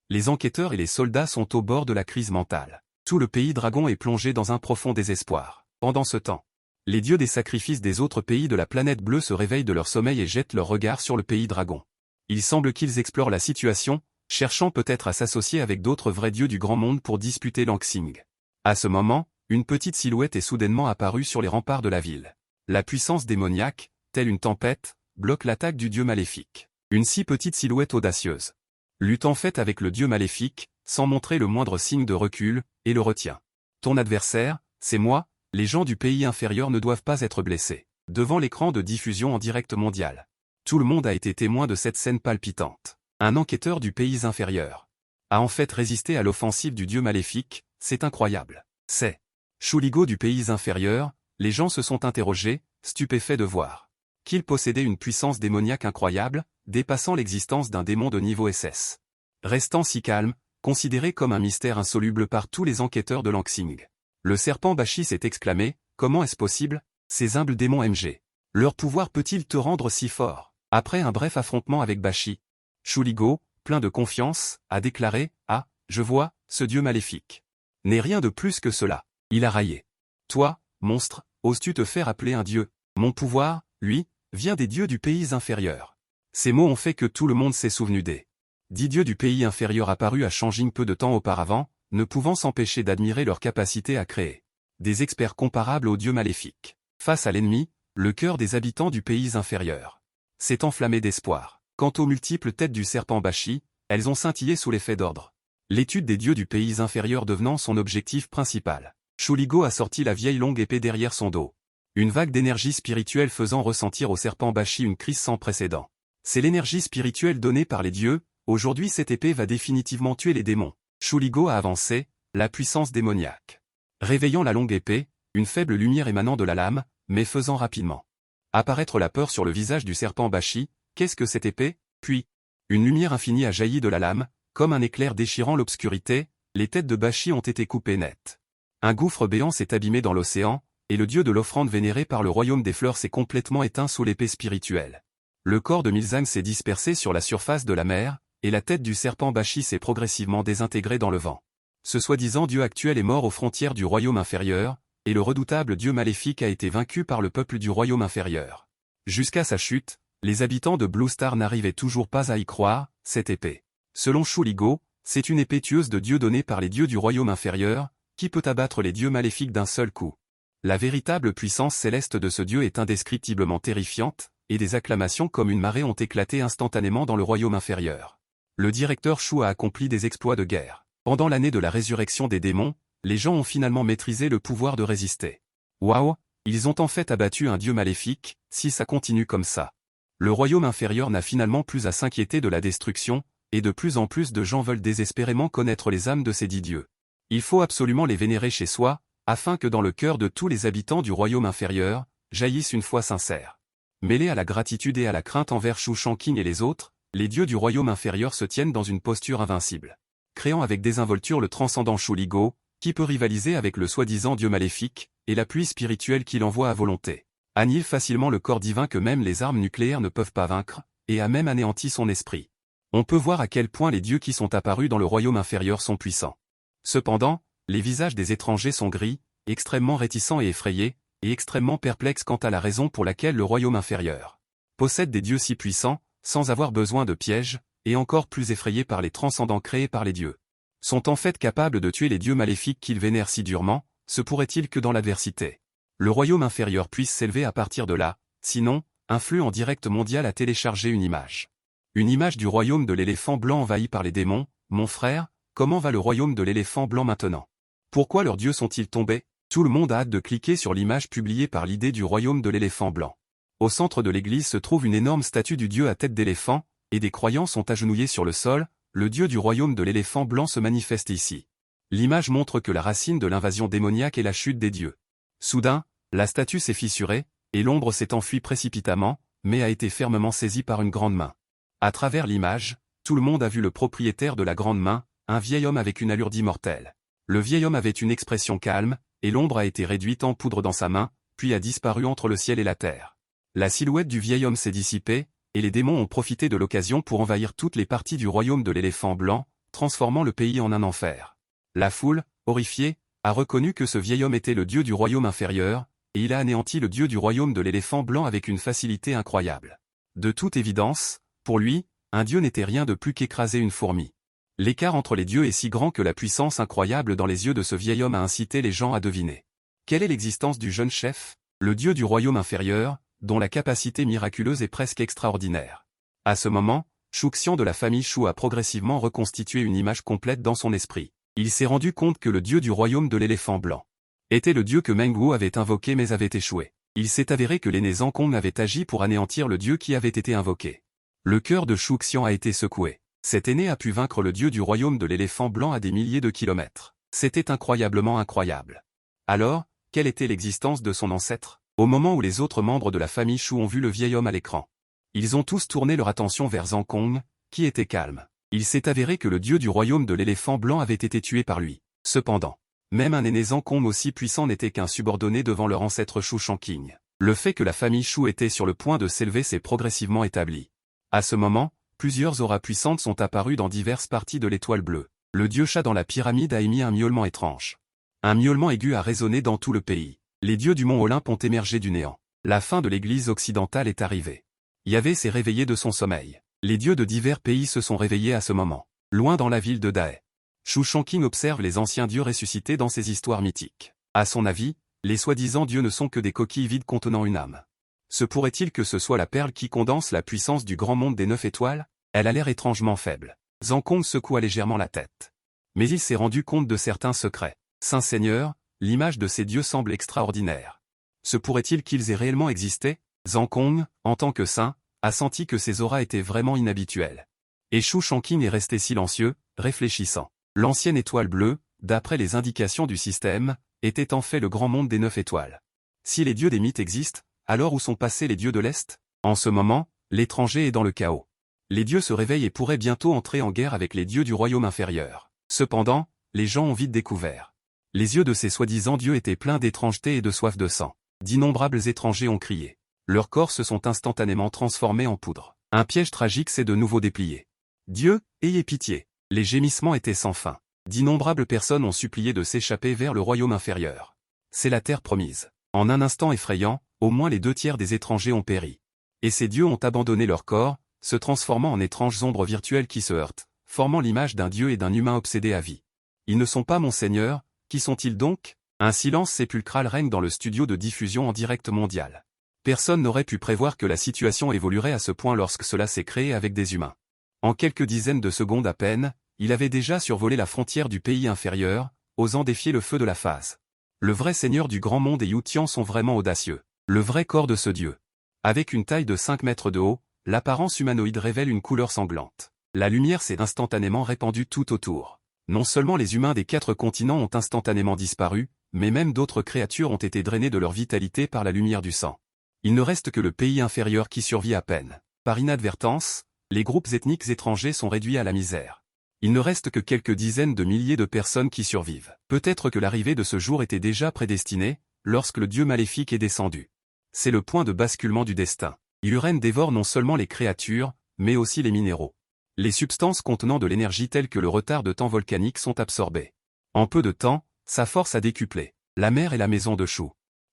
Les enquêteurs et les soldats sont au bord de la crise mentale. Tout le pays dragon est plongé dans un profond désespoir. Pendant ce temps, les dieux des sacrifices des autres pays de la planète bleue se réveillent de leur sommeil et jettent leur regard sur le pays dragon. Il semble qu'ils explorent la situation, cherchant peut-être à s'associer avec d'autres vrais dieux du grand monde pour disputer l'Angsing. À ce moment, une petite silhouette est soudainement apparue sur les remparts de la ville. La puissance démoniaque, telle une tempête, bloque l'attaque du dieu maléfique. Une si petite silhouette audacieuse lutte en fait avec le dieu maléfique, sans montrer le moindre signe de recul, et le retient. Ton adversaire, c'est moi, les gens du pays inférieur ne doivent pas être blessés. Devant l'écran de diffusion en direct mondial. Tout le monde a été témoin de cette scène palpitante. Un enquêteur du pays inférieur a en fait résisté à l'offensive du dieu maléfique, c'est incroyable. C'est Shuligo du pays inférieur, les gens se sont interrogés, stupéfaits de voir qu'il possédait une puissance démoniaque incroyable, dépassant l'existence d'un démon de niveau SS. Restant si calme, considéré comme un mystère insoluble par tous les enquêteurs de l'Angsing. Le serpent Bashi s'est exclamé, comment est-ce possible, ces humbles démons MG. Leur pouvoir peut-il te rendre si fort? Après un bref affrontement avec Bashi, Shuligo, plein de confiance, a déclaré, ah, je vois, ce dieu maléfique n'est rien de plus que cela. Il a raillé. Toi, monstre, oses-tu te faire appeler un dieu? Mon pouvoir, lui, vient des dieux du pays inférieur. Ces mots ont fait que tout le monde s'est souvenu des 10 dieux du pays inférieur apparus à Shanjing peu de temps auparavant, ne pouvant s'empêcher d'admirer leur capacité à créer des experts comparables aux dieux maléfiques. Face à l'ennemi, le cœur des habitants du pays inférieur s'est enflammé d'espoir. Quant aux multiples têtes du serpent Bashi, elles ont scintillé sous l'effet d'ordre. L'étude des dieux du pays inférieur devenant son objectif principal. Shuligo a sorti la vieille longue épée derrière son dos. Une vague d'énergie spirituelle faisant ressentir au serpent Bashi une crise sans précédent. C'est l'énergie spirituelle donnée par les dieux, aujourd'hui cette épée va définitivement tuer les démons. Shuligo a avancé, la puissance démoniaque. Réveillant la longue épée, une faible lumière émanant de la lame, mais faisant rapidement apparaître la peur sur le visage du serpent Bashi. Qu'est-ce que cette épée? Puis, une lumière infinie a jailli de la lame, comme un éclair déchirant l'obscurité, les têtes de Bashi ont été coupées net. Un gouffre béant s'est abîmé dans l'océan, et le dieu de l'offrande vénéré par le royaume des fleurs s'est complètement éteint sous l'épée spirituelle. Le corps de Milzang s'est dispersé sur la surface de la mer, et la tête du serpent Bashi s'est progressivement désintégrée dans le vent. Ce soi-disant dieu actuel est mort aux frontières du royaume inférieur, et le redoutable dieu maléfique a été vaincu par le peuple du royaume inférieur. Jusqu'à sa chute, les habitants de Blue Star n'arrivaient toujours pas à y croire, cette épée. Selon Shuligo, c'est une épée tueuse de dieu donnée par les dieux du royaume inférieur, qui peut abattre les dieux maléfiques d'un seul coup. La véritable puissance céleste de ce dieu est indescriptiblement terrifiante, et des acclamations comme une marée ont éclaté instantanément dans le royaume inférieur. Le directeur Shu a accompli des exploits de guerre. Pendant l'année de la résurrection des démons, les gens ont finalement maîtrisé le pouvoir de résister. Waouh, ils ont en fait abattu un dieu maléfique, si ça continue comme ça. Le royaume inférieur n'a finalement plus à s'inquiéter de la destruction, et de plus en plus de gens veulent désespérément connaître les âmes de ces 10 dieux. Il faut absolument les vénérer chez soi, afin que dans le cœur de tous les habitants du royaume inférieur, jaillisse une foi sincère. Mêlés à la gratitude et à la crainte envers Shu Shanqing et les autres, les dieux du royaume inférieur se tiennent dans une posture invincible. Créant avec désinvolture le transcendant Shuligo, qui peut rivaliser avec le soi-disant dieu maléfique, et la pluie spirituelle qu'il envoie à volonté. Annihile facilement le corps divin que même les armes nucléaires ne peuvent pas vaincre, et a même anéanti son esprit. On peut voir à quel point les dieux qui sont apparus dans le royaume inférieur sont puissants. Cependant, les visages des étrangers sont gris, extrêmement réticents et effrayés, et extrêmement perplexes quant à la raison pour laquelle le royaume inférieur possède des dieux si puissants, sans avoir besoin de pièges, et encore plus effrayés par les transcendants créés par les dieux. Sont en fait capables de tuer les dieux maléfiques qu'ils vénèrent si durement, se pourrait-il que dans l'adversité, le royaume inférieur puisse s'élever à partir de là, sinon, un flux en direct mondial a téléchargé une image. Une image du royaume de l'éléphant blanc envahi par les démons. Mon frère, comment va le royaume de l'éléphant blanc maintenant? Pourquoi leurs dieux sont-ils tombés? Tout le monde a hâte de cliquer sur l'image publiée par l'idée du royaume de l'éléphant blanc. Au centre de l'église se trouve une énorme statue du dieu à tête d'éléphant, et des croyants sont agenouillés sur le sol. Le dieu du royaume de l'éléphant blanc se manifeste ici. L'image montre que la racine de l'invasion démoniaque est la chute des dieux. Soudain, la statue s'est fissurée, et l'ombre s'est enfuie précipitamment, mais a été fermement saisie par une grande main. À travers l'image, tout le monde a vu le propriétaire de la grande main, un vieil homme avec une allure d'immortel. Le vieil homme avait une expression calme, et l'ombre a été réduite en poudre dans sa main, puis a disparu entre le ciel et la terre. La silhouette du vieil homme s'est dissipée, et les démons ont profité de l'occasion pour envahir toutes les parties du royaume de l'éléphant blanc, transformant le pays en un enfer. La foule, horrifiée, a reconnu que ce vieil homme était le dieu du royaume inférieur, et il a anéanti le dieu du royaume de l'éléphant blanc avec une facilité incroyable. De toute évidence, pour lui, un dieu n'était rien de plus qu'écraser une fourmi. L'écart entre les dieux est si grand que la puissance incroyable dans les yeux de ce vieil homme a incité les gens à deviner. Quelle est l'existence du jeune chef, le dieu du royaume inférieur, dont la capacité miraculeuse est presque extraordinaire. À ce moment, Shuxian de la famille Shu a progressivement reconstitué une image complète dans son esprit. Il s'est rendu compte que le dieu du royaume de l'éléphant blanc était le dieu que Meng Wu avait invoqué mais avait échoué. Il s'est avéré que l'aîné Zhang avait agi pour anéantir le dieu qui avait été invoqué. Le cœur de Shuxian a été secoué. Cet aîné a pu vaincre le dieu du royaume de l'éléphant blanc à des milliers de kilomètres. C'était incroyablement incroyable. Alors, quelle était l'existence de son ancêtre? Au moment où les autres membres de la famille Shu ont vu le vieil homme à l'écran, ils ont tous tourné leur attention vers Zhang, qui était calme. Il s'est avéré que le dieu du royaume de l'éléphant blanc avait été tué par lui. Cependant, même un aîné Zhang aussi puissant n'était qu'un subordonné devant leur ancêtre Shu Shanqing. Le fait que la famille Shu était sur le point de s'élever s'est progressivement établi. À ce moment, plusieurs auras puissantes sont apparues dans diverses parties de l'étoile bleue. Le dieu chat dans la pyramide a émis un miaulement étrange. Un miaulement aigu a résonné dans tout le pays. Les dieux du mont Olympe ont émergé du néant. La fin de l'église occidentale est arrivée. Yahvé s'est réveillé de son sommeil. Les dieux de divers pays se sont réveillés à ce moment. Loin dans la ville de Dae, Shu Shanqing observe les anciens dieux ressuscités dans ces histoires mythiques. À son avis, les soi-disant dieux ne sont que des coquilles vides contenant une âme. Se pourrait-il que ce soit la perle qui condense la puissance du grand monde des 9 étoiles? Elle a l'air étrangement faible. Zhang secoua légèrement la tête. Mais il s'est rendu compte de certains secrets. Saint Seigneur, l'image de ces dieux semble extraordinaire. Se pourrait-il qu'ils aient réellement existé? Zhang, en tant que saint, a senti que ces auras étaient vraiment inhabituelles. Et Shu Shanqing est resté silencieux, réfléchissant. L'ancienne étoile bleue, d'après les indications du système, était en fait le grand monde des 9 étoiles. Si les dieux des mythes existent, alors où sont passés les dieux de l'Est? En ce moment, l'étranger est dans le chaos. Les dieux se réveillent et pourraient bientôt entrer en guerre avec les dieux du royaume inférieur. Cependant, les gens ont vite découvert. Les yeux de ces soi-disant dieux étaient pleins d'étrangeté et de soif de sang. D'innombrables étrangers ont crié. Leurs corps se sont instantanément transformés en poudre. Un piège tragique s'est de nouveau déplié. Dieu, ayez pitié. Les gémissements étaient sans fin. D'innombrables personnes ont supplié de s'échapper vers le royaume inférieur. C'est la terre promise. En un instant effrayant, au moins les 2/3 des étrangers ont péri. Et ces dieux ont abandonné leur corps, se transformant en étranges ombres virtuelles qui se heurtent, formant l'image d'un dieu et d'un humain obsédé à vie. Ils ne sont pas mon Seigneur, qui sont-ils donc? Un silence sépulcral règne dans le studio de diffusion en direct mondial. Personne n'aurait pu prévoir que la situation évoluerait à ce point lorsque cela s'est créé avec des humains. En quelques dizaines de secondes à peine, il avait déjà survolé la frontière du pays inférieur, osant défier le feu de la phase. Le vrai seigneur du grand monde et Yu Tian sont vraiment audacieux. Le vrai corps de ce dieu. Avec une taille de 5 mètres de haut, l'apparence humanoïde révèle une couleur sanglante. La lumière s'est instantanément répandue tout autour. Non seulement les humains des 4 continents ont instantanément disparu, mais même d'autres créatures ont été drainées de leur vitalité par la lumière du sang. Il ne reste que le pays inférieur qui survit à peine. Par inadvertance, les groupes ethniques étrangers sont réduits à la misère. Il ne reste que quelques dizaines de milliers de personnes qui survivent. Peut-être que l'arrivée de ce jour était déjà prédestinée, lorsque le dieu maléfique est descendu. C'est le point de basculement du destin. Uren dévore non seulement les créatures, mais aussi les minéraux. Les substances contenant de l'énergie telles que le retard de temps volcanique sont absorbées. En peu de temps, sa force a décuplé. La mer et la maison de Shu.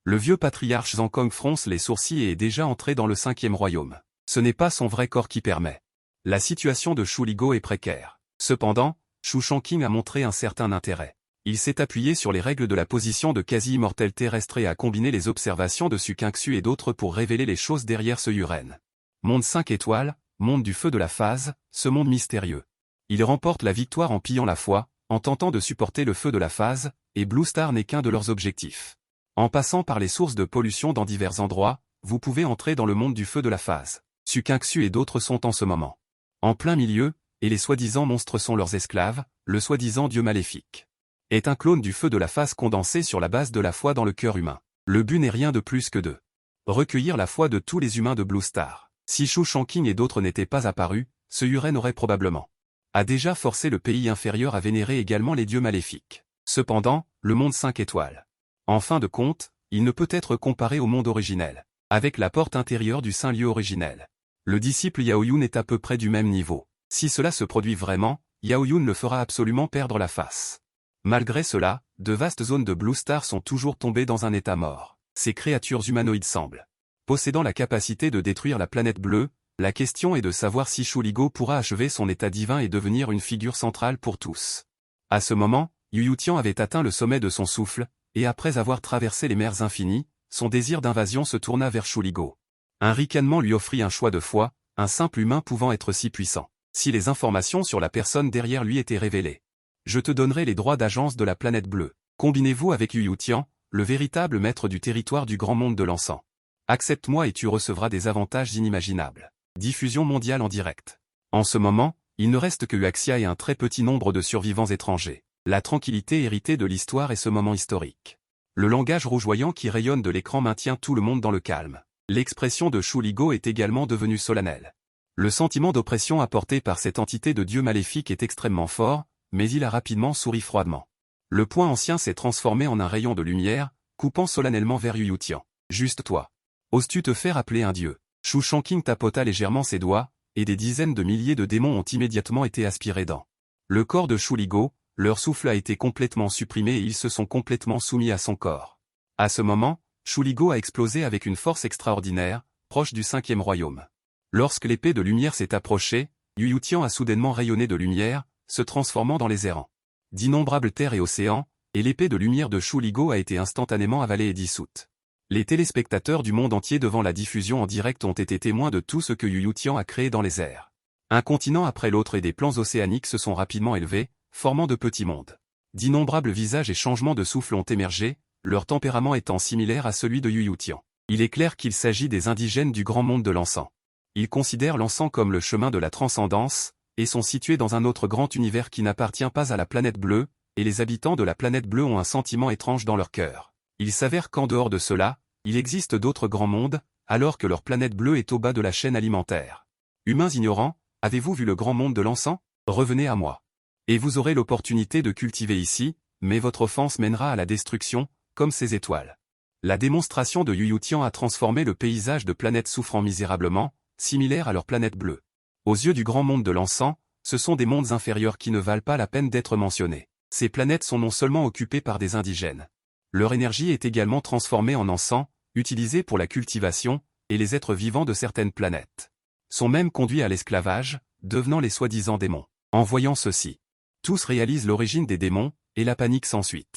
Le vieux patriarche Zhang fronce les sourcils et est déjà entré dans le 5e royaume. Ce n'est pas son vrai corps qui permet. La situation de Shu Ligo est précaire. Cependant, Shu Shanqing a montré un certain intérêt. Il s'est appuyé sur les règles de la position de quasi-immortel terrestre et a combiné les observations de Su Qingxu et d'autres pour révéler les choses derrière ce Uren. Monde 5 étoiles, monde du feu de la phase, ce monde mystérieux. Il remporte la victoire en pillant la foi, en tentant de supporter le feu de la phase, et Blue Star n'est qu'un de leurs objectifs. En passant par les sources de pollution dans divers endroits, vous pouvez entrer dans le monde du feu de la phase. Su Qingxu et d'autres sont en ce moment en plein milieu, et les soi-disant monstres sont leurs esclaves, le soi-disant dieu maléfique. est un clone du feu de la phase condensée sur la base de la foi dans le cœur humain. Le but n'est rien de plus que de recueillir la foi de tous les humains de Blue Star. Si Shu Shanking et d'autres n'étaient pas apparus, ce Yuren aurait probablement a déjà forcé le pays inférieur à vénérer également les dieux maléfiques. Cependant, le monde 5 étoiles. En fin de compte, il ne peut être comparé au monde originel, avec la porte intérieure du saint lieu originel. Le disciple Yaoyun est à peu près du même niveau. Si cela se produit vraiment, Yaoyun le fera absolument perdre la face. Malgré cela, de vastes zones de Blue Star sont toujours tombées dans un état mort. Ces créatures humanoïdes semblent possédant la capacité de détruire la planète bleue. La question est de savoir si Shuligo pourra achever son état divin et devenir une figure centrale pour tous. À ce moment, Yu Tian avait atteint le sommet de son souffle, et après avoir traversé les mers infinies, son désir d'invasion se tourna vers Shuligo. Un ricanement lui offrit un choix de foi, un simple humain pouvant être si puissant. Si les informations sur la personne derrière lui étaient révélées, je te donnerai les droits d'agence de la planète bleue. Combinez-vous avec Yu Tian, le véritable maître du territoire du grand monde de l'encens. Accepte-moi et tu recevras des avantages inimaginables. Diffusion mondiale en direct. En ce moment, il ne reste que Huaxia et un très petit nombre de survivants étrangers. La tranquillité héritée de l'histoire et ce moment historique. Le langage rougeoyant qui rayonne de l'écran maintient tout le monde dans le calme. L'expression de Shuligo est également devenue solennelle. Le sentiment d'oppression apporté par cette entité de dieu maléfique est extrêmement fort, mais il a rapidement souri froidement. Le point ancien s'est transformé en un rayon de lumière, coupant solennellement vers Yu Tian. Juste toi. Oses-tu te faire appeler un dieu? Shu Shanking tapota légèrement ses doigts, et des dizaines de milliers de démons ont immédiatement été aspirés dans le corps de Shuligo. Leur souffle a été complètement supprimé et ils se sont complètement soumis à son corps. À ce moment, Shuligo a explosé avec une force extraordinaire, proche du 5e royaume. Lorsque l'épée de lumière s'est approchée, Yu Tian a soudainement rayonné de lumière, se transformant dans les errants d'innombrables terres et océans, et l'épée de lumière de Shuligo a été instantanément avalée et dissoute. Les téléspectateurs du monde entier devant la diffusion en direct ont été témoins de tout ce que Yu Tian a créé dans les airs. Un continent après l'autre et des plans océaniques se sont rapidement élevés, formant de petits mondes. D'innombrables visages et changements de souffle ont émergé, leur tempérament étant similaire à celui de Yu Tian. Il est clair qu'il s'agit des indigènes du grand monde de l'encens. Ils considèrent l'encens comme le chemin de la transcendance, et sont situés dans un autre grand univers qui n'appartient pas à la planète bleue, et les habitants de la planète bleue ont un sentiment étrange dans leur cœur. Il s'avère qu'en dehors de cela, il existe d'autres grands mondes, alors que leur planète bleue est au bas de la chaîne alimentaire. Humains ignorants, avez-vous vu le grand monde de l'encens? Revenez à moi. Et vous aurez l'opportunité de cultiver ici, mais votre offense mènera à la destruction, comme ces étoiles. La démonstration de Yu Tian a transformé le paysage de planètes souffrant misérablement, similaires à leur planète bleue. Aux yeux du grand monde de l'encens, ce sont des mondes inférieurs qui ne valent pas la peine d'être mentionnés. Ces planètes sont non seulement occupées par des indigènes. Leur énergie est également transformée en encens, utilisée pour la cultivation, et les êtres vivants de certaines planètes sont même conduits à l'esclavage, devenant les soi-disant démons. En voyant ceci, tous réalisent l'origine des démons, et la panique s'ensuit.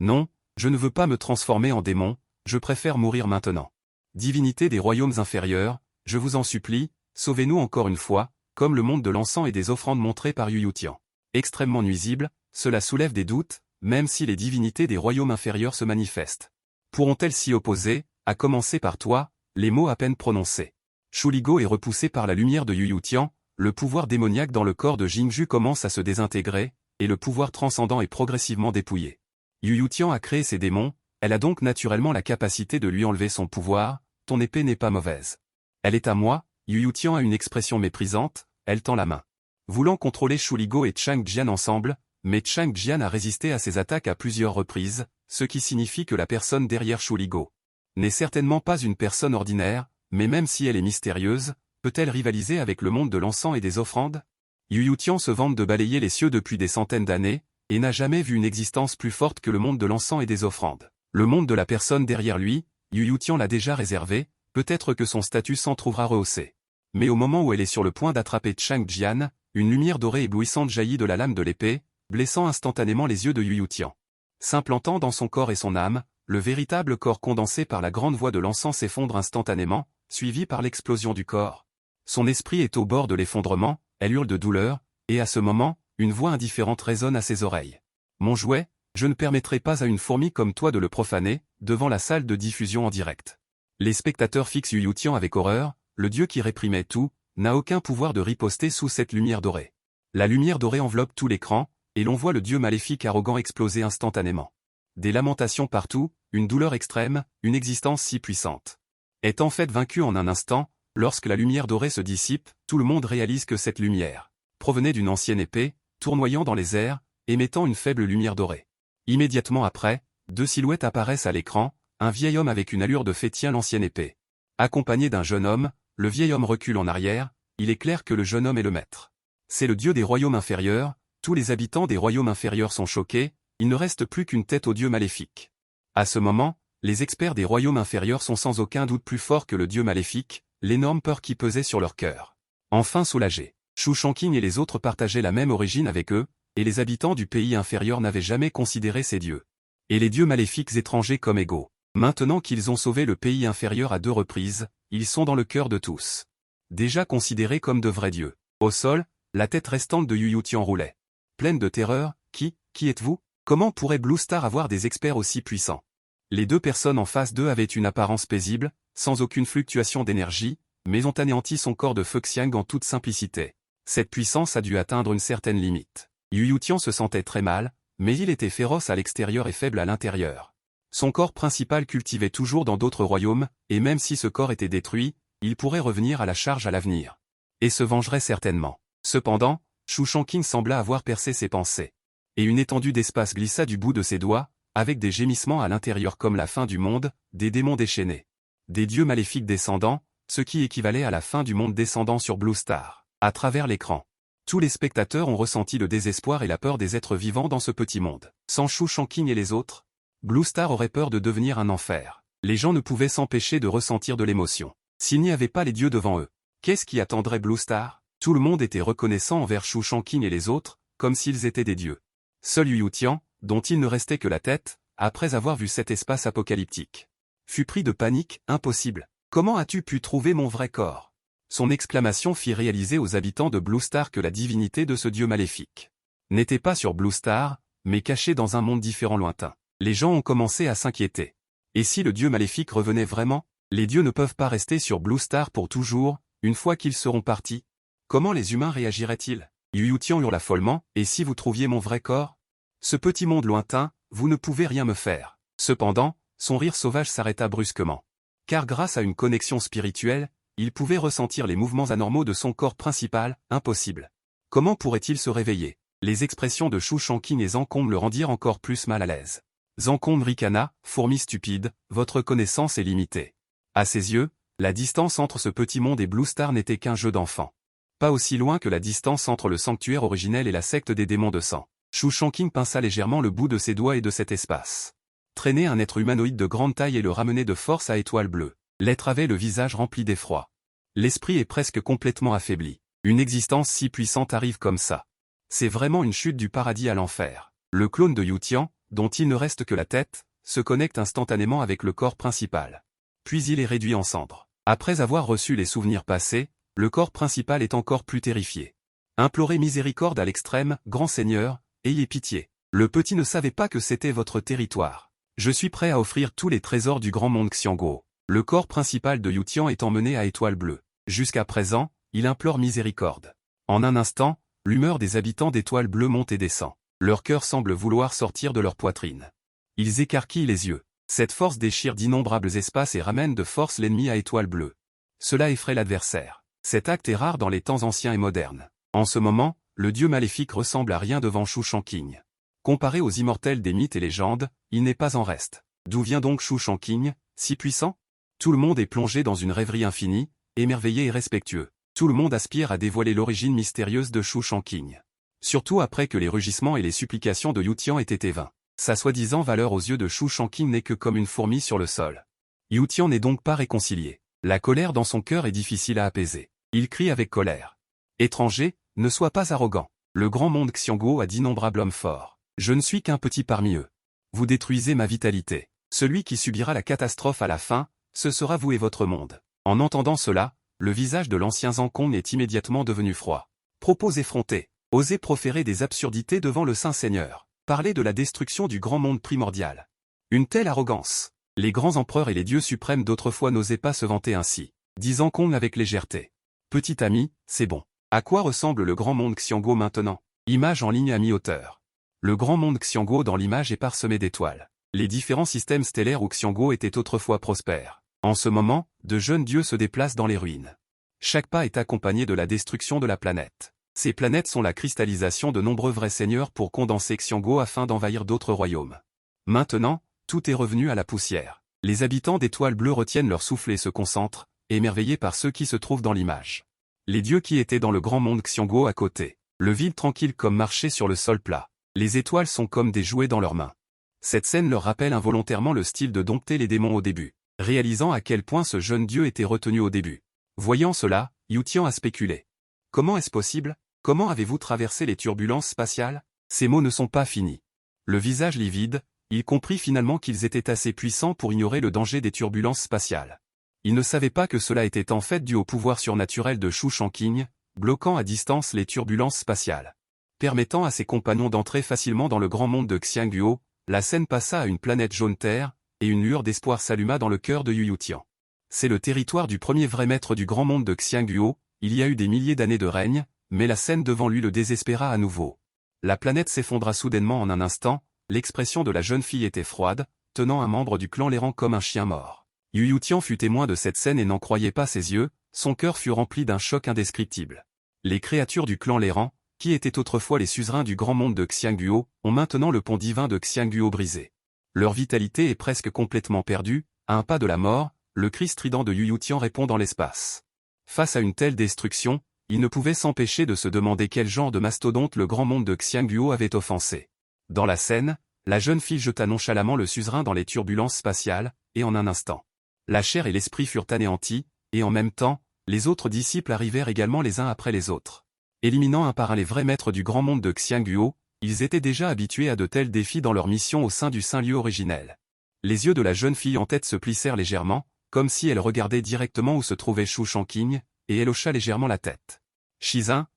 Non, je ne veux pas me transformer en démon, je préfère mourir maintenant. Divinité des royaumes inférieurs, je vous en supplie, sauvez-nous encore une fois, comme le monde de l'encens et des offrandes montrées par Yu Tian. Extrêmement nuisible, cela soulève des doutes, même si les divinités des royaumes inférieurs se manifestent. Pourront-elles s'y opposer, à commencer par toi, les mots à peine prononcés? Shuligo est repoussé par la lumière de Yu Tian, le pouvoir démoniaque dans le corps de Jingju commence à se désintégrer, et le pouvoir transcendant est progressivement dépouillé. Yu Tian a créé ces démons, elle a donc naturellement la capacité de lui enlever son pouvoir, ton épée n'est pas mauvaise. Elle est à moi, Yu Tian a une expression méprisante, elle tend la main. Voulant contrôler Shuligo et Chang Jian ensemble, mais Chang Jian a résisté à ses attaques à plusieurs reprises, ce qui signifie que la personne derrière Shuligo n'est certainement pas une personne ordinaire, mais même si elle est mystérieuse, peut-elle rivaliser avec le monde de l'encens et des offrandes? Yu Tian se vante de balayer les cieux depuis des centaines d'années, et n'a jamais vu une existence plus forte que le monde de l'encens et des offrandes. Le monde de la personne derrière lui, Yu Tian l'a déjà réservé, peut-être que son statut s'en trouvera rehaussé. Mais au moment où elle est sur le point d'attraper Chang Jian, une lumière dorée éblouissante jaillit de la lame de l'épée, blessant instantanément les yeux de Yu Tian. S'implantant dans son corps et son âme, le véritable corps condensé par la grande voix de l'encens s'effondre instantanément, suivi par l'explosion du corps. Son esprit est au bord de l'effondrement, elle hurle de douleur, et à ce moment, une voix indifférente résonne à ses oreilles. Mon jouet, je ne permettrai pas à une fourmi comme toi de le profaner, devant la salle de diffusion en direct. Les spectateurs fixent Yu Tian avec horreur, le dieu qui réprimait tout, n'a aucun pouvoir de riposter sous cette lumière dorée. La lumière dorée enveloppe tout l'écran, et l'on voit le dieu maléfique arrogant exploser instantanément. Des lamentations partout, une douleur extrême, une existence si puissante. Est en fait vaincue en un instant, lorsque la lumière dorée se dissipe, tout le monde réalise que cette lumière provenait d'une ancienne épée, tournoyant dans les airs, émettant une faible lumière dorée. Immédiatement après, deux silhouettes apparaissent à l'écran, un vieil homme avec une allure de fée tient l'ancienne épée. Accompagné d'un jeune homme, le vieil homme recule en arrière, il est clair que le jeune homme est le maître. C'est le dieu des royaumes inférieurs, tous les habitants des royaumes inférieurs sont choqués, il ne reste plus qu'une tête au dieu maléfique. À ce moment, les experts des royaumes inférieurs sont sans aucun doute plus forts que le dieu maléfique, l'énorme peur qui pesait sur leur cœur. Enfin soulagés, Shu Shangqing et les autres partageaient la même origine avec eux, et les habitants du pays inférieur n'avaient jamais considéré ces dieux et les dieux maléfiques étrangers comme égaux. Maintenant qu'ils ont sauvé le pays inférieur à 2 reprises, ils sont dans le cœur de tous. Déjà considérés comme de vrais dieux. Au sol, la tête restante de Yu Tian roulait. Pleine de terreur, qui êtes-vous? Comment pourrait Blue Star avoir des experts aussi puissants? Les deux personnes en face d'eux avaient une apparence paisible, sans aucune fluctuation d'énergie, mais ont anéanti son corps de feu Xiang en toute simplicité. Cette puissance a dû atteindre une certaine limite. Yu Tian se sentait très mal, mais il était féroce à l'extérieur et faible à l'intérieur. Son corps principal cultivait toujours dans d'autres royaumes, et même si ce corps était détruit, il pourrait revenir à la charge à l'avenir. Et se vengerait certainement. Cependant, Shu Shangqing sembla avoir percé ses pensées. Et une étendue d'espace glissa du bout de ses doigts, avec des gémissements à l'intérieur comme la fin du monde, des démons déchaînés. Des dieux maléfiques descendants, ce qui équivalait à la fin du monde descendant sur Blue Star. À travers l'écran, tous les spectateurs ont ressenti le désespoir et la peur des êtres vivants dans ce petit monde. Sans Shu Shangqing et les autres, Blue Star aurait peur de devenir un enfer. Les gens ne pouvaient s'empêcher de ressentir de l'émotion. S'il n'y avait pas les dieux devant eux, qu'est-ce qui attendrait Blue Star? Tout le monde était reconnaissant envers Shu Shangqing et les autres, comme s'ils étaient des dieux. Seul Yu Tian, dont il ne restait que la tête, après avoir vu cet espace apocalyptique, fut pris de panique. Impossible. Comment as-tu pu trouver mon vrai corps? Son exclamation fit réaliser aux habitants de Blue Star que la divinité de ce dieu maléfique n'était pas sur Blue Star, mais cachée dans un monde différent lointain. Les gens ont commencé à s'inquiéter. Et si le dieu maléfique revenait vraiment? Les dieux ne peuvent pas rester sur Blue Star pour toujours, une fois qu'ils seront partis. Comment les humains réagiraient-ils? Yu Tian hurla follement, et si vous trouviez mon vrai corps? Ce petit monde lointain, vous ne pouvez rien me faire. Cependant, son rire sauvage s'arrêta brusquement. Car grâce à une connexion spirituelle, il pouvait ressentir les mouvements anormaux de son corps principal. Impossible. Comment pourrait-il se réveiller? Les expressions de Shu Shangqing et Zhang le rendirent encore plus mal à l'aise. Zhang ricana, fourmi stupide, votre connaissance est limitée. À ses yeux, la distance entre ce petit monde et Blue Star n'était qu'un jeu d'enfant. Pas aussi loin que la distance entre le sanctuaire originel et la secte des démons de sang. Shu Shangqing pinça légèrement le bout de ses doigts et de cet espace. Traîner un être humanoïde de grande taille et le ramener de force à Étoile Bleue. L'être avait le visage rempli d'effroi. L'esprit est presque complètement affaibli. Une existence si puissante arrive comme ça. C'est vraiment une chute du paradis à l'enfer. Le clone de Yu Tian, dont il ne reste que la tête, se connecte instantanément avec le corps principal. Puis il est réduit en cendres. Après avoir reçu les souvenirs passés, le corps principal est encore plus terrifié. Implorez miséricorde à l'extrême, grand seigneur, ayez pitié. Le petit ne savait pas que c'était votre territoire. Je suis prêt à offrir tous les trésors du grand monde Xiangguo. Le corps principal de Yu Tian est emmené à Étoile Bleue. Jusqu'à présent, il implore miséricorde. En un instant, l'humeur des habitants d'Étoile Bleue monte et descend. Leur cœur semble vouloir sortir de leur poitrine. Ils écarquillent les yeux. Cette force déchire d'innombrables espaces et ramène de force l'ennemi à Étoile Bleue. Cela effraie l'adversaire. Cet acte est rare dans les temps anciens et modernes. En ce moment, le dieu maléfique ressemble à rien devant Shu Shangqing. Comparé aux immortels des mythes et légendes, il n'est pas en reste. D'où vient donc Shu Shangqing, si puissant? Tout le monde est plongé dans une rêverie infinie, émerveillé et respectueux. Tout le monde aspire à dévoiler l'origine mystérieuse de Shu Shangqing. Surtout après que les rugissements et les supplications de Yu Tian aient été vains. Sa soi-disant valeur aux yeux de Shu Shangqing n'est que comme une fourmi sur le sol. Yu Tian n'est donc pas réconcilié. La colère dans son cœur est difficile à apaiser. Il crie avec colère. Étranger, ne sois pas arrogant. Le grand monde Xiangguo a d'innombrables hommes forts. Je ne suis qu'un petit parmi eux. Vous détruisez ma vitalité. Celui qui subira la catastrophe à la fin, ce sera vous et votre monde. En entendant cela, le visage de l'ancien Zhang est immédiatement devenu froid. Propos effrontés. Osez proférer des absurdités devant le Saint Seigneur. Parler de la destruction du grand monde primordial. Une telle arrogance. Les grands empereurs et les dieux suprêmes d'autrefois n'osaient pas se vanter ainsi. Dit Zhang avec légèreté. Petit ami, c'est bon. À quoi ressemble le grand monde Xiangguo maintenant? Image en ligne à mi-hauteur. Le grand monde Xiangguo dans l'image est parsemé d'étoiles. Les différents systèmes stellaires où Xiangguo était autrefois prospères. En ce moment, de jeunes dieux se déplacent dans les ruines. Chaque pas est accompagné de la destruction de la planète. Ces planètes sont la cristallisation de nombreux vrais seigneurs pour condenser Xiangguo afin d'envahir d'autres royaumes. Maintenant, tout est revenu à la poussière. Les habitants d'étoiles bleues retiennent leur souffle et se concentrent, émerveillés par ceux qui se trouvent dans l'image. Les dieux qui étaient dans le grand monde Xiangguo à côté. Le vide tranquille comme marcher sur le sol plat. Les étoiles sont comme des jouets dans leurs mains. Cette scène leur rappelle involontairement le style de dompter les démons au début, réalisant à quel point ce jeune dieu était retenu au début. Voyant cela, Yu Tian a spéculé. Comment est-ce possible? Comment avez-vous traversé les turbulences spatiales? Ces mots ne sont pas finis. Le visage livide, il comprit finalement qu'ils étaient assez puissants pour ignorer le danger des turbulences spatiales. Il ne savait pas que cela était en fait dû au pouvoir surnaturel de Shu Shangqing, bloquant à distance les turbulences spatiales. Permettant à ses compagnons d'entrer facilement dans le grand monde de Xiangguo, la scène passa à une planète jaune terre, et une lueur d'espoir s'alluma dans le cœur de Yu Tian. C'est le territoire du premier vrai maître du grand monde de Xiangguo, il y a eu des milliers d'années de règne, mais la scène devant lui le désespéra à nouveau. La planète s'effondra soudainement en un instant, l'expression de la jeune fille était froide, tenant un membre du clan l'errant comme un chien mort. Yu Tian fut témoin de cette scène et n'en croyait pas ses yeux, son cœur fut rempli d'un choc indescriptible. Les créatures du clan l'errant, qui étaient autrefois les suzerains du grand monde de Xiangguo, ont maintenant le pont divin de Xiangguo brisé. Leur vitalité est presque complètement perdue, à un pas de la mort, le cri strident de Yu Tian répond dans l'espace. Face à une telle destruction, il ne pouvait s'empêcher de se demander quel genre de mastodonte le grand monde de Xiangguo avait offensé. Dans la scène, la jeune fille jeta nonchalamment le suzerain dans les turbulences spatiales, et en un instant. La chair et l'esprit furent anéantis, et en même temps, les autres disciples arrivèrent également les uns après les autres. Éliminant un par un les vrais maîtres du grand monde de Xiangguo, ils étaient déjà habitués à de tels défis dans leur mission au sein du saint lieu originel. Les yeux de la jeune fille en tête se plissèrent légèrement, comme si elle regardait directement où se trouvait Shu Shangqing, et elle hocha légèrement la tête. Shizun,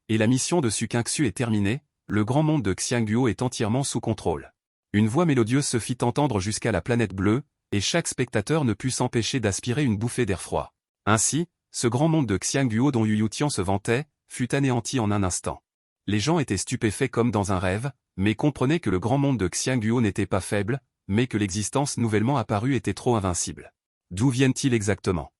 et la mission de Suqingxu est terminée, le grand monde de Xiangguo est entièrement sous contrôle. Une voix mélodieuse se fit entendre jusqu'à la planète bleue, et chaque spectateur ne put s'empêcher d'aspirer une bouffée d'air froid. Ainsi, ce grand monde de Xiangguo dont Yu Tian se vantait, fut anéanti en un instant. Les gens étaient stupéfaits comme dans un rêve, mais comprenaient que le grand monde de Xiangguo n'était pas faible, mais que l'existence nouvellement apparue était trop invincible. D'où viennent-ils exactement?